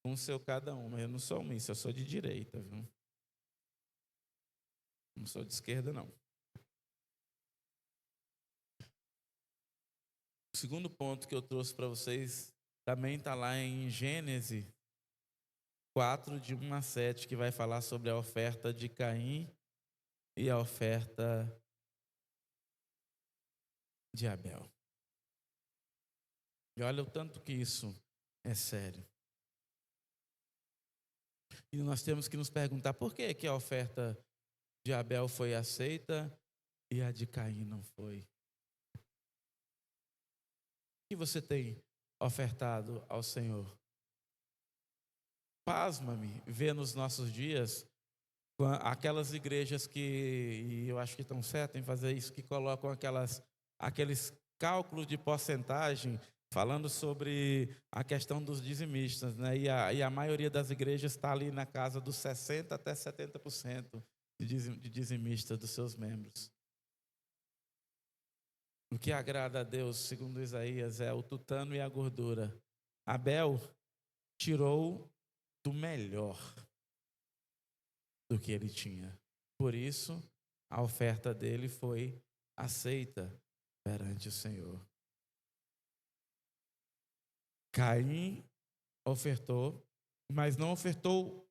com o seu cada um. Mas eu não sou omissa, eu sou de direita, viu? Não sou de esquerda, não. O segundo ponto que eu trouxe para vocês também está lá em Gênesis 4, de 1 a 7, que vai falar sobre a oferta de Caim e a oferta de Abel. E olha o tanto que isso é sério. E nós temos que nos perguntar por que a oferta de Abel foi aceita e a de Caim não foi. O que você tem ofertado ao Senhor? Pasma-me ver nos nossos dias aquelas igrejas que, e eu acho que estão certas em fazer isso, que colocam aqueles cálculos de porcentagem falando sobre a questão dos dizimistas, né? E a maioria das igrejas está ali na casa dos 60% até 70% de dizimistas dos seus membros. O que agrada a Deus, segundo Isaías, é o tutano e a gordura. Abel tirou do melhor do que ele tinha. Por isso, a oferta dele foi aceita perante o Senhor. Caim ofertou, mas não ofertou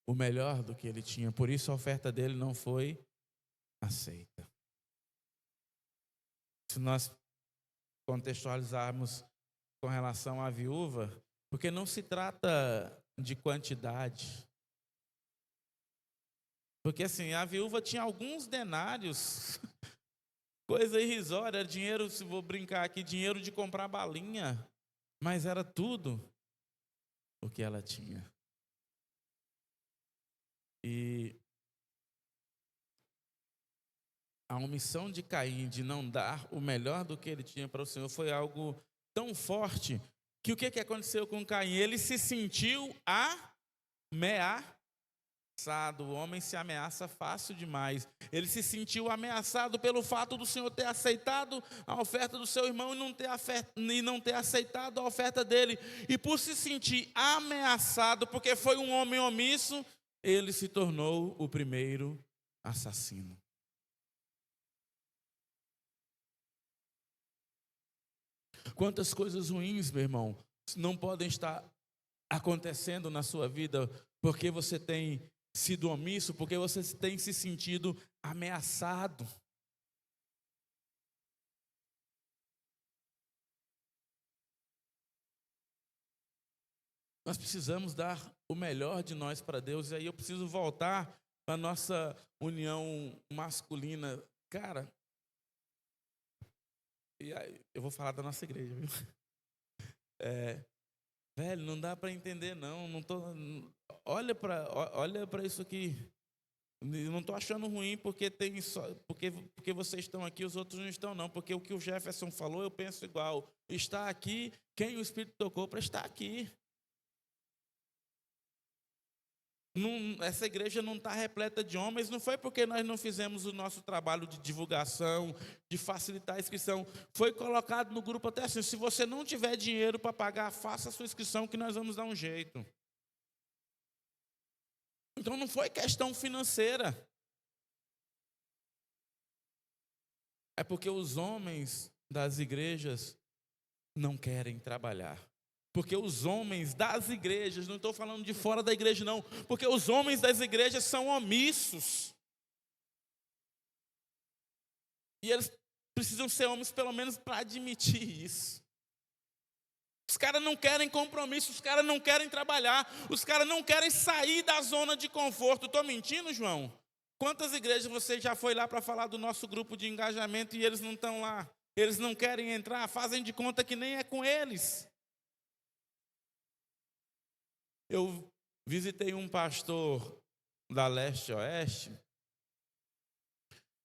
o melhor do que ele tinha. Por isso, a oferta dele não foi aceita. Se nós contextualizarmos com relação à viúva, porque não se trata de quantidade. Porque assim, a viúva tinha alguns denários, coisa irrisória, era dinheiro, se vou brincar aqui, dinheiro de comprar balinha, mas era tudo o que ela tinha. E a omissão de Caim de não dar o melhor do que ele tinha para o Senhor foi algo tão forte que o que aconteceu com Caim? Ele se sentiu ameaçado. O homem se ameaça fácil demais. Ele se sentiu ameaçado pelo fato do Senhor ter aceitado a oferta do seu irmão e não ter aceitado a oferta dele. E por se sentir ameaçado, porque foi um homem omisso, ele se tornou o primeiro assassino. Quantas coisas ruins, meu irmão, não podem estar acontecendo na sua vida porque você tem sido omisso, porque você tem se sentido ameaçado. Nós precisamos dar o melhor de nós para Deus, e aí eu preciso voltar para a nossa união masculina. Cara, e aí, eu vou falar da nossa igreja, viu? Velho, não dá para entender, não. Olha para isso aqui. Eu não estou achando ruim porque vocês estão aqui, os outros não estão, não. Porque o que o Jefferson falou, eu penso igual. Está aqui quem o Espírito tocou para estar aqui. Essa igreja não está repleta de homens, não foi porque nós não fizemos o nosso trabalho de divulgação, de facilitar a inscrição. Foi colocado no grupo até assim, se você não tiver dinheiro para pagar, faça a sua inscrição que nós vamos dar um jeito. Então não foi questão financeira. É porque os homens das igrejas não querem trabalhar. Porque os homens das igrejas, não estou falando de fora da igreja não, porque os homens das igrejas são omissos. E eles precisam ser homens pelo menos para admitir isso. Os caras não querem compromisso, os caras não querem trabalhar, os caras não querem sair da zona de conforto. Estou mentindo, João? Quantas igrejas você já foi lá para falar do nosso grupo de engajamento e eles não estão lá? Eles não querem entrar, fazem de conta que nem é com eles. Eu visitei um pastor da Leste-Oeste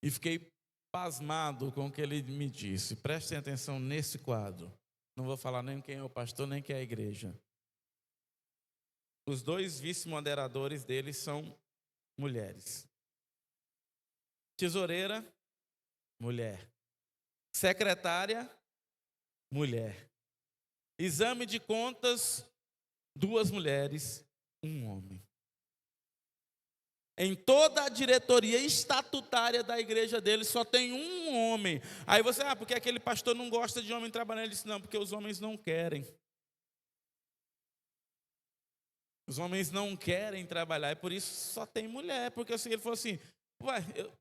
e fiquei pasmado com o que ele me disse. Prestem atenção nesse quadro. Não vou falar nem quem é o pastor, nem quem é a igreja. Os dois vice-moderadores deles são mulheres. Tesoureira, mulher. Secretária, mulher. Exame de contas, 2 mulheres, 1 homem. Em toda a diretoria estatutária da igreja dele só tem 1 homem. Aí você, porque aquele pastor não gosta de homem trabalhando. Ele disse, não, porque os homens não querem. Os homens não querem trabalhar, e por isso só tem mulher. Porque assim, ele falou assim,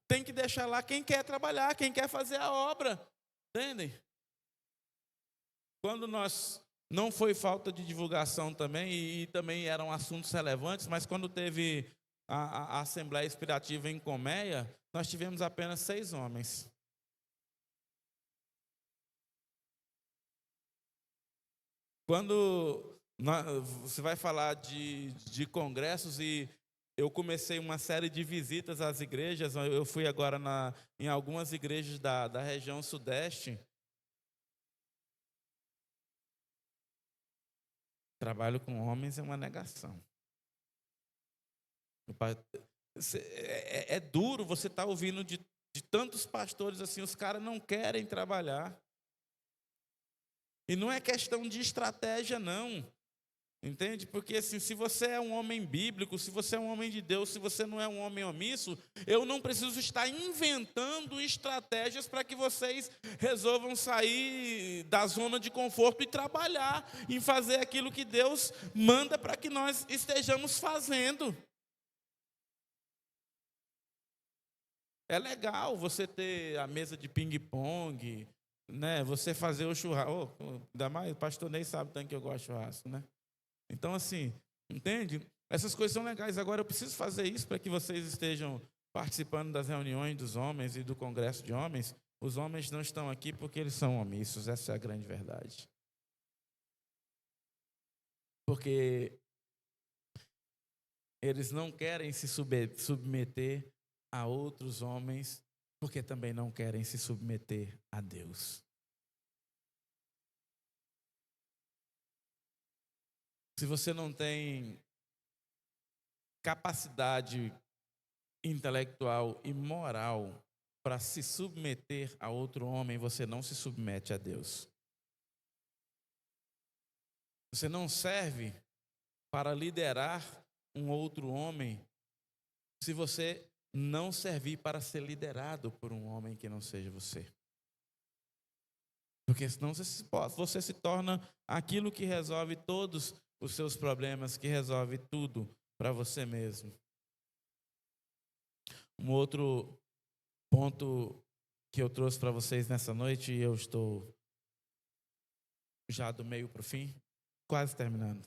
tem que deixar lá quem quer trabalhar, quem quer fazer a obra. Entendem? Quando não foi falta de divulgação também, e também eram assuntos relevantes, mas quando teve a Assembleia Inspirativa em Colmeia, nós tivemos apenas 6 homens. Quando você vai falar de congressos, e eu comecei uma série de visitas às igrejas, eu fui agora em algumas igrejas da região sudeste. Trabalho com homens é uma negação. É duro você estar ouvindo de tantos pastores assim, os caras não querem trabalhar. E não é questão de estratégia, não. Entende? Porque assim, se você é um homem bíblico, se você é um homem de Deus, se você não é um homem omisso, eu não preciso estar inventando estratégias para que vocês resolvam sair da zona de conforto e trabalhar em fazer aquilo que Deus manda para que nós estejamos fazendo. É legal você ter a mesa de ping-pong, né? Você fazer o churrasco. Ainda mais o pastor Ney sabe tanto que eu gosto de churrasco, né? Então, assim, entende? Essas coisas são legais. Agora, eu preciso fazer isso para que vocês estejam participando das reuniões dos homens e do congresso de homens. Os homens não estão aqui porque eles são omissos, essa é a grande verdade. Porque eles não querem se submeter a outros homens, porque também não querem se submeter a Deus. Se você não tem capacidade intelectual e moral para se submeter a outro homem, você não se submete a Deus. Você não serve para liderar um outro homem se você não servir para ser liderado por um homem que não seja você. Porque senão você se torna aquilo que resolve todos os seus problemas, que resolve tudo para você mesmo. Um outro ponto que eu trouxe para vocês nessa noite, e eu estou já do meio para o fim, quase terminando.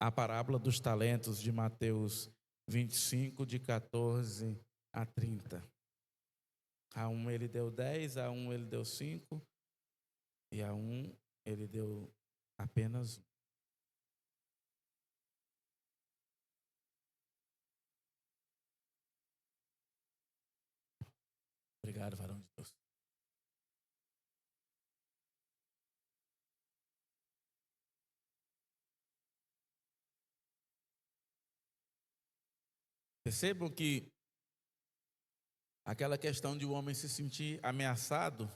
A parábola dos talentos de Mateus 25, de 14 a 30. A um ele deu 10, a um ele deu 5, e a um ele deu apenas 1. Obrigado, varão de Deus. Percebam que aquela questão de o homem se sentir ameaçado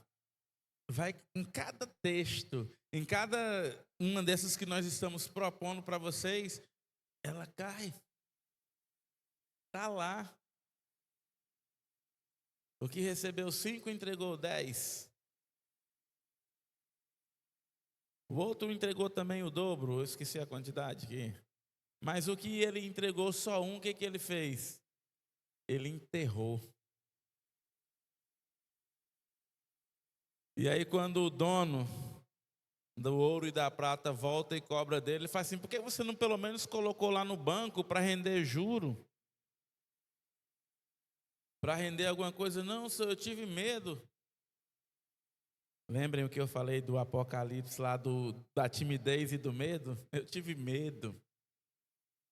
vai em cada texto, em cada uma dessas que nós estamos propondo para vocês, ela cai. Está lá. O que recebeu 5 entregou 10. O outro entregou também o dobro, eu esqueci a quantidade aqui. Mas o que ele entregou só 1, o que ele fez? Ele enterrou. E aí quando o dono do ouro e da prata volta e cobra dele, ele fala assim, por que você não pelo menos colocou lá no banco para render juro? Para render alguma coisa? Não, senhor, eu tive medo. Lembrem o que eu falei do Apocalipse lá, da timidez e do medo? Eu tive medo.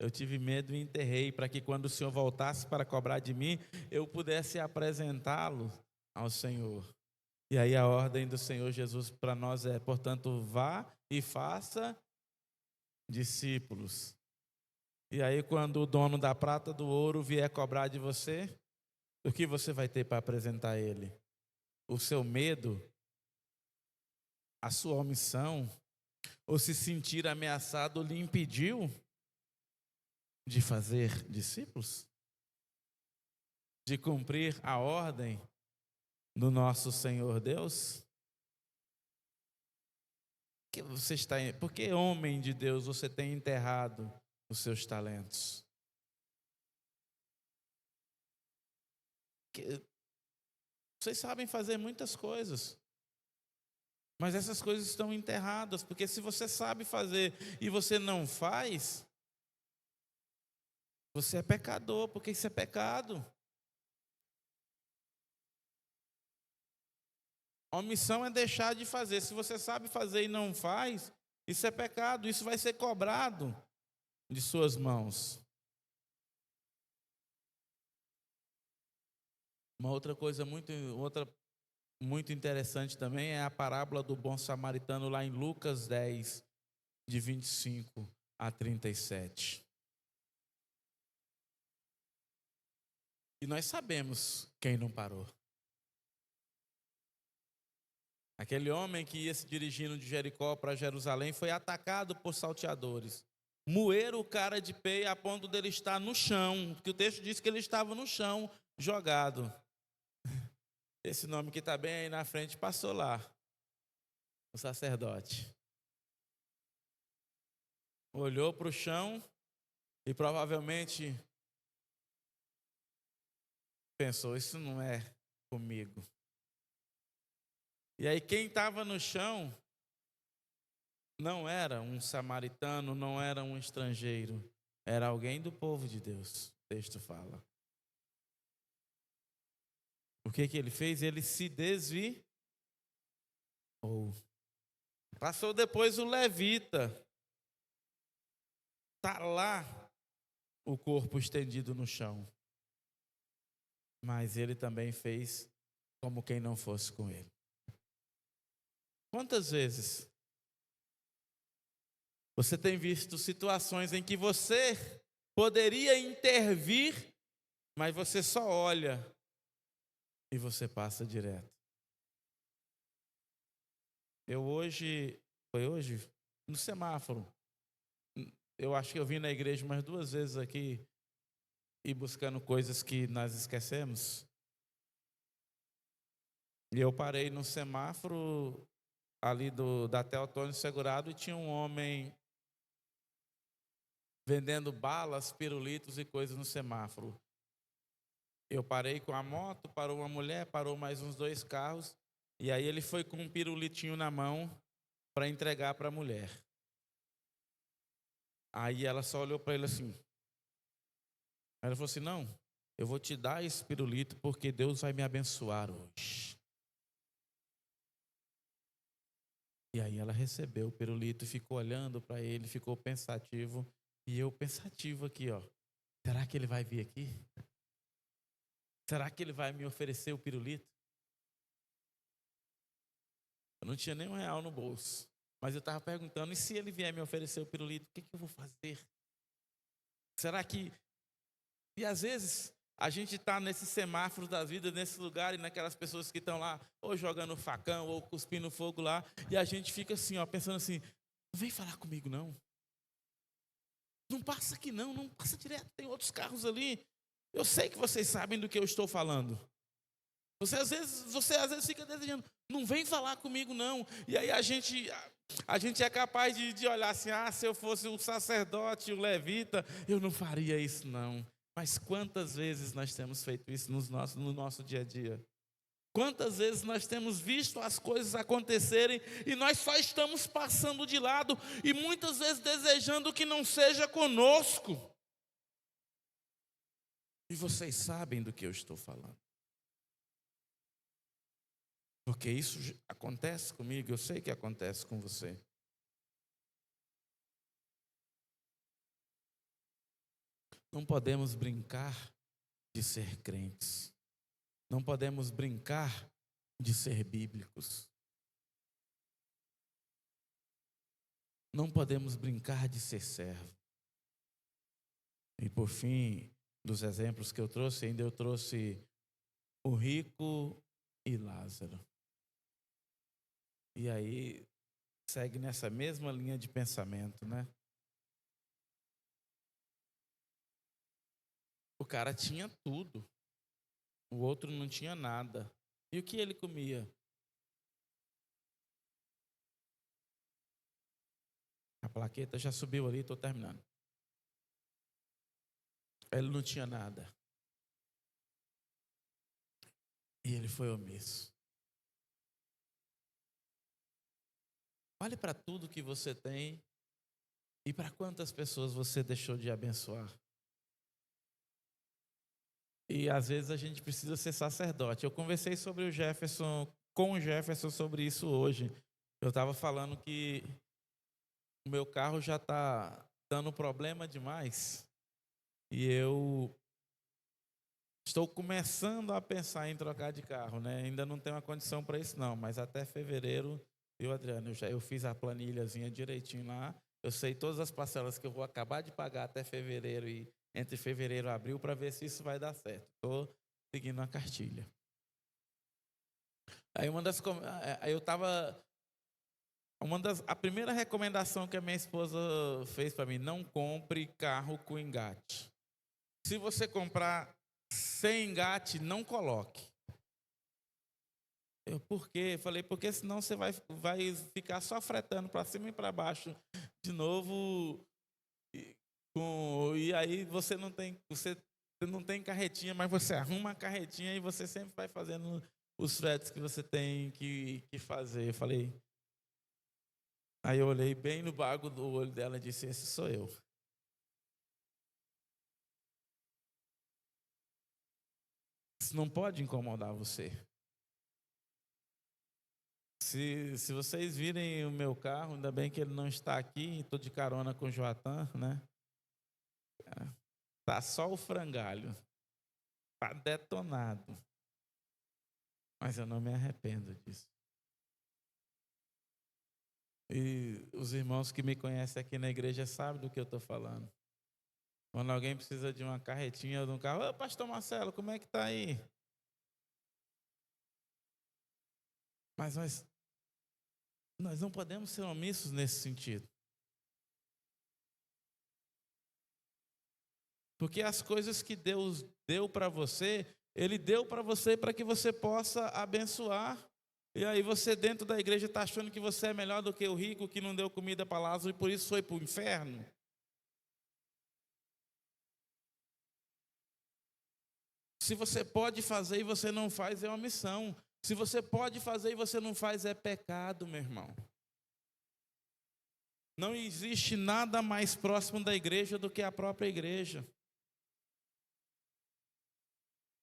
Eu tive medo e enterrei para que quando o Senhor voltasse para cobrar de mim, eu pudesse apresentá-lo ao Senhor. E aí a ordem do Senhor Jesus para nós é, portanto, vá e faça discípulos. E aí quando o dono da prata, do ouro vier cobrar de você, o que você vai ter para apresentar a ele? O seu medo? A sua omissão? Ou se sentir ameaçado lhe impediu de fazer discípulos? De cumprir a ordem do nosso Senhor Deus? Por que, homem de Deus, você tem enterrado os seus talentos? Vocês sabem fazer muitas coisas, mas essas coisas estão enterradas, porque se você sabe fazer e você não faz, você é pecador, porque isso é pecado. A omissão é deixar de fazer. Se você sabe fazer e não faz, isso é pecado, isso vai ser cobrado de suas mãos. Uma outra coisa muito interessante também é a parábola do bom samaritano lá em Lucas 10, de 25 a 37. E nós sabemos quem não parou. Aquele homem que ia se dirigindo de Jericó para Jerusalém foi atacado por salteadores. Moeram o cara de pé a ponto dele estar no chão, porque o texto diz que ele estava no chão, jogado. Esse nome que está bem aí na frente passou lá, o sacerdote. Olhou para o chão e provavelmente pensou, isso não é comigo. E aí quem estava no chão não era um samaritano, não era um estrangeiro, era alguém do povo de Deus, o texto fala. O que ele fez? Ele se desviou. Passou depois o levita. Está lá o corpo estendido no chão. Mas ele também fez como quem não fosse com ele. Quantas vezes você tem visto situações em que você poderia intervir, mas você só olha e você passa direto? Foi hoje, no semáforo, eu acho que eu vim na igreja umas 2 vezes aqui, e buscando coisas que nós esquecemos. E eu parei no semáforo ali da Teotônio Segurado e tinha um homem vendendo balas, pirulitos e coisas no semáforo. Eu parei com a moto, parou uma mulher, parou mais uns 2 carros, e aí ele foi com um pirulitinho na mão para entregar para a mulher. Aí ela só olhou para ele assim. Ela falou assim, não, eu vou te dar esse pirulito porque Deus vai me abençoar hoje. E aí ela recebeu o pirulito e ficou olhando para ele, ficou pensativo. E eu pensativo aqui, ó. Será que ele vai vir aqui? Será que ele vai me oferecer o pirulito? Eu não tinha nem R$1 no bolso. Mas eu estava perguntando, e se ele vier me oferecer o pirulito, o que eu vou fazer? Será que... E às vezes a gente está nesses semáforos da vida, nesse lugar, e naquelas pessoas que estão lá, ou jogando facão, ou cuspindo fogo lá, e a gente fica assim, ó, pensando assim, não vem falar comigo não. Não passa aqui não passa direto, tem outros carros ali. Eu sei que vocês sabem do que eu estou falando. Você às vezes fica desejando, não vem falar comigo não. E aí a gente é capaz de olhar assim, se eu fosse o sacerdote, o levita, eu não faria isso não. Mas quantas vezes nós temos feito isso no nosso dia a dia? Quantas vezes nós temos visto as coisas acontecerem e nós só estamos passando de lado e muitas vezes desejando que não seja conosco. E vocês sabem do que eu estou falando. Porque isso acontece comigo, eu sei que acontece com você. Não podemos brincar de ser crentes. Não podemos brincar de ser bíblicos. Não podemos brincar de ser servo. E por fim, dos exemplos que eu trouxe, ainda eu trouxe o rico e Lázaro. E aí, segue nessa mesma linha de pensamento, né? O cara tinha tudo, o outro não tinha nada. E o que ele comia? A plaqueta já subiu ali, estou terminando. Ele não tinha nada. E ele foi omisso. Olhe para tudo que você tem e para quantas pessoas você deixou de abençoar. E às vezes a gente precisa ser sacerdote. Eu conversei sobre o Jefferson, com o Jefferson sobre isso hoje. Eu estava falando que o meu carro já está dando problema demais. E eu estou começando a pensar em trocar de carro, né? Ainda não tenho uma condição para isso não, mas até fevereiro, viu, Adriano? Eu fiz a planilhazinha direitinho lá. Eu sei todas as parcelas que eu vou acabar de pagar até fevereiro e entre fevereiro e abril para ver se isso vai dar certo. Estou seguindo a cartilha. Aí eu estava a primeira recomendação que a minha esposa fez para mim: não compre carro com engate. Se você comprar sem engate, não coloque. Por quê? Falei, porque senão você vai ficar só fretando para cima e para baixo de novo. E aí você não tem carretinha, mas você arruma a carretinha e você sempre vai fazendo os fretes que você tem que fazer. Eu falei. Aí eu olhei bem no bago do olho dela e disse: esse sou eu. Isso não pode incomodar você. Se vocês virem o meu carro, ainda bem que ele não está aqui, estou de carona com o Joatan, né? Tá só o frangalho. Tá detonado. Mas eu não me arrependo disso. E os irmãos que me conhecem aqui na igreja sabem do que eu estou falando. Quando alguém precisa de uma carretinha ou de um carro: ô, pastor Marcelo, como é que tá aí? Mas nós não podemos ser omissos nesse sentido. Porque as coisas que Deus deu para você, Ele deu para você para que você possa abençoar. E aí você dentro da igreja está achando que você é melhor do que o rico que não deu comida para Lázaro e por isso foi para o inferno. Se você pode fazer e você não faz, é omissão. Se você pode fazer e você não faz, é pecado, meu irmão. Não existe nada mais próximo da igreja do que a própria igreja.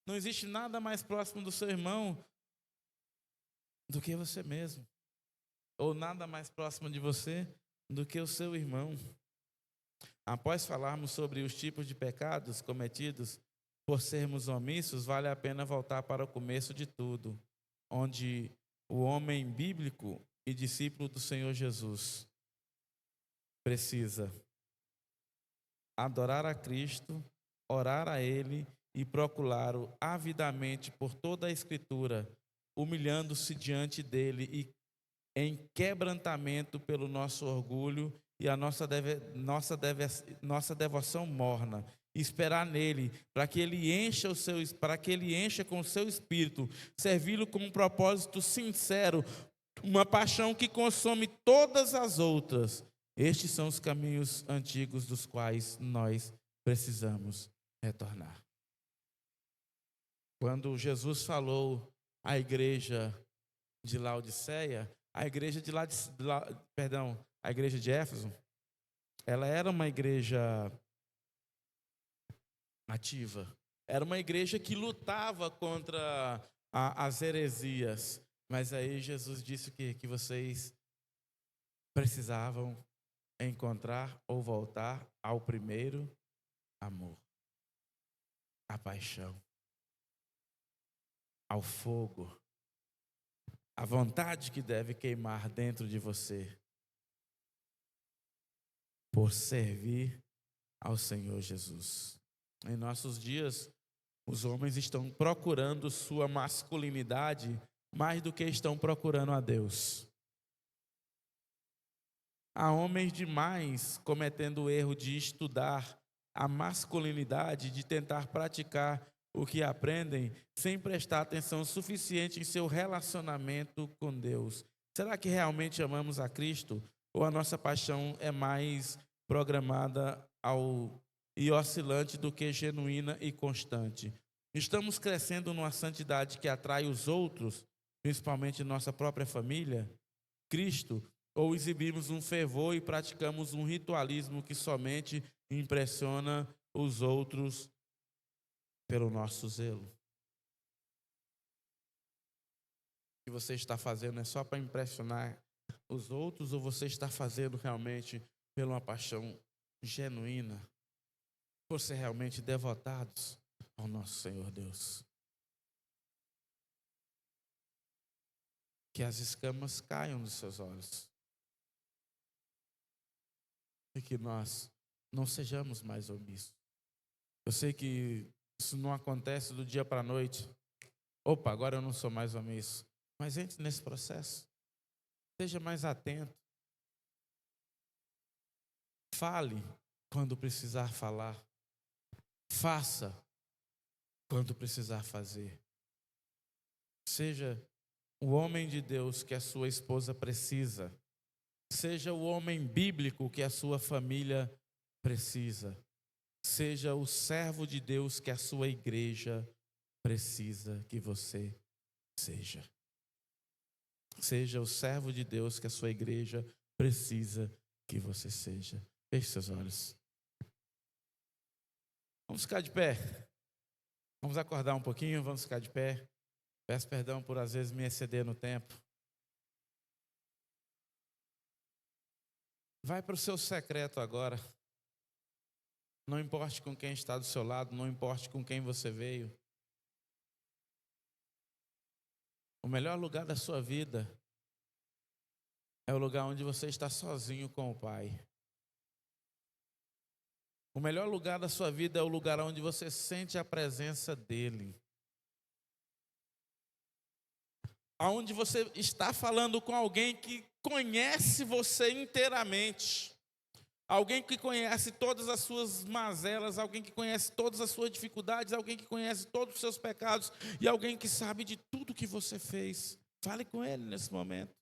Não existe nada mais próximo do seu irmão do que você mesmo. Ou nada mais próximo de você do que o seu irmão. Após falarmos sobre os tipos de pecados cometidos por sermos omissos, vale a pena voltar para o começo de tudo, onde o homem bíblico e discípulo do Senhor Jesus precisa adorar a Cristo, orar a Ele e procurá-lo avidamente por toda a Escritura, humilhando-se diante dele e em quebrantamento pelo nosso orgulho e a nossa devoção morna, esperar nele para que ele encha com o seu espírito, servi-lo com um propósito sincero, uma paixão que consome todas as outras. Estes são os caminhos antigos dos quais nós precisamos retornar. Quando Jesus falou à igreja de Laodiceia, a igreja a igreja de Éfeso, ela era uma igreja ativa. Era uma igreja que lutava contra as heresias. Mas aí Jesus disse que vocês precisavam encontrar ou voltar ao primeiro amor, à paixão, ao fogo, à vontade que deve queimar dentro de você por servir ao Senhor Jesus. Em nossos dias, os homens estão procurando sua masculinidade mais do que estão procurando a Deus. Há homens demais cometendo o erro de estudar a masculinidade, de tentar praticar o que aprendem, sem prestar atenção suficiente em seu relacionamento com Deus. Será que realmente amamos a Cristo? Ou a nossa paixão é mais programada e oscilante do que genuína e constante? Estamos crescendo numa santidade que atrai os outros, principalmente nossa própria família, Cristo, ou exibimos um fervor e praticamos um ritualismo que somente impressiona os outros pelo nosso zelo? O que você está fazendo é só para impressionar os outros, ou você está fazendo realmente pela uma paixão genuína, por ser realmente devotados ao nosso Senhor Deus? Que as escamas caiam dos seus olhos e que nós não sejamos mais omissos. Eu sei que isso não acontece do dia para a noite. Opa, agora eu não sou mais omisso. Mas entre nesse processo. Seja mais atento. Fale quando precisar falar. Faça quando precisar fazer. Seja o homem de Deus que a sua esposa precisa. Seja o homem bíblico que a sua família precisa. Seja o servo de Deus que a sua igreja precisa que você seja. Seja o servo de Deus que a sua igreja precisa que você seja. Feche seus olhos. Vamos ficar de pé. Vamos acordar um pouquinho, vamos ficar de pé. Peço perdão por às vezes me exceder no tempo. Vai para o seu secreto agora. Não importe com quem está do seu lado, não importe com quem você veio. O melhor lugar da sua vida é o lugar onde você está sozinho com o Pai. O melhor lugar da sua vida é o lugar onde você sente a presença dEle. Aonde você está falando com alguém que conhece você inteiramente. Alguém que conhece todas as suas mazelas, alguém que conhece todas as suas dificuldades, alguém que conhece todos os seus pecados e alguém que sabe de tudo que você fez. Fale com Ele nesse momento.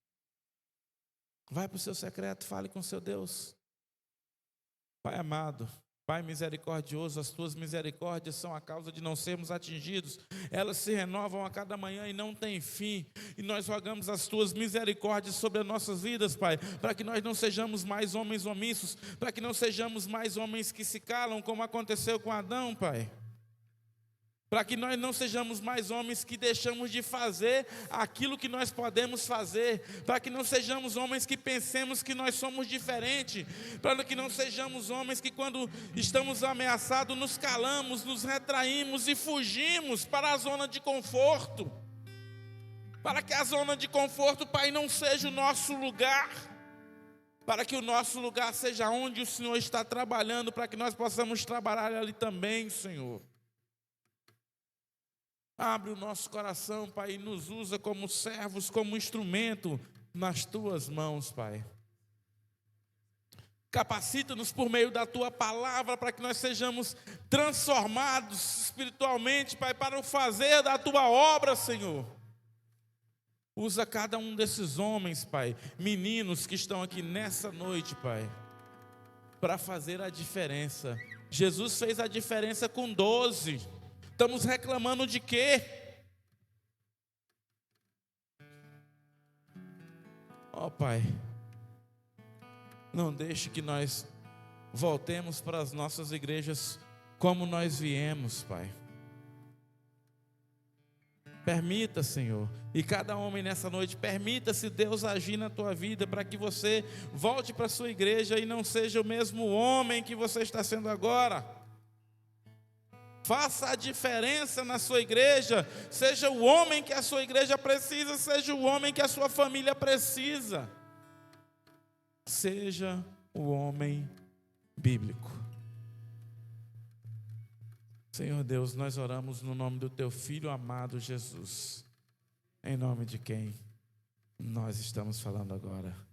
Vai para o seu secreto, fale com seu Deus. Pai amado, Pai misericordioso, as tuas misericórdias são a causa de não sermos atingidos. Elas se renovam a cada manhã e não têm fim. E nós rogamos as tuas misericórdias sobre as nossas vidas, Pai, para que nós não sejamos mais homens omissos, para que não sejamos mais homens que se calam, como aconteceu com Adão, Pai. Para que nós não sejamos mais homens que deixamos de fazer aquilo que nós podemos fazer. Para que não sejamos homens que pensemos que nós somos diferentes. Para que não sejamos homens que quando estamos ameaçados nos calamos, nos retraímos e fugimos para a zona de conforto. Para que a zona de conforto, Pai, não seja o nosso lugar. Para que o nosso lugar seja onde o Senhor está trabalhando, para que nós possamos trabalhar ali também, Senhor. Abre o nosso coração, Pai, e nos usa como servos, como instrumento nas Tuas mãos, Pai. Capacita-nos por meio da Tua palavra para que nós sejamos transformados espiritualmente, Pai, para o fazer da Tua obra, Senhor. Usa cada um desses homens, Pai, meninos que estão aqui nessa noite, Pai, para fazer a diferença. Jesus fez a diferença com 12. Estamos reclamando de quê? Ó Pai, não deixe que nós voltemos para as nossas igrejas como nós viemos, Pai. Permita, Senhor. E cada homem nessa noite, permita-se Deus agir na tua vida, para que você volte para a sua igreja e não seja o mesmo homem que você está sendo agora. Faça a diferença na sua igreja. Seja o homem que a sua igreja precisa, seja o homem que a sua família precisa. Seja o homem bíblico. Senhor Deus, nós oramos no nome do teu Filho amado Jesus, em nome de quem nós estamos falando agora.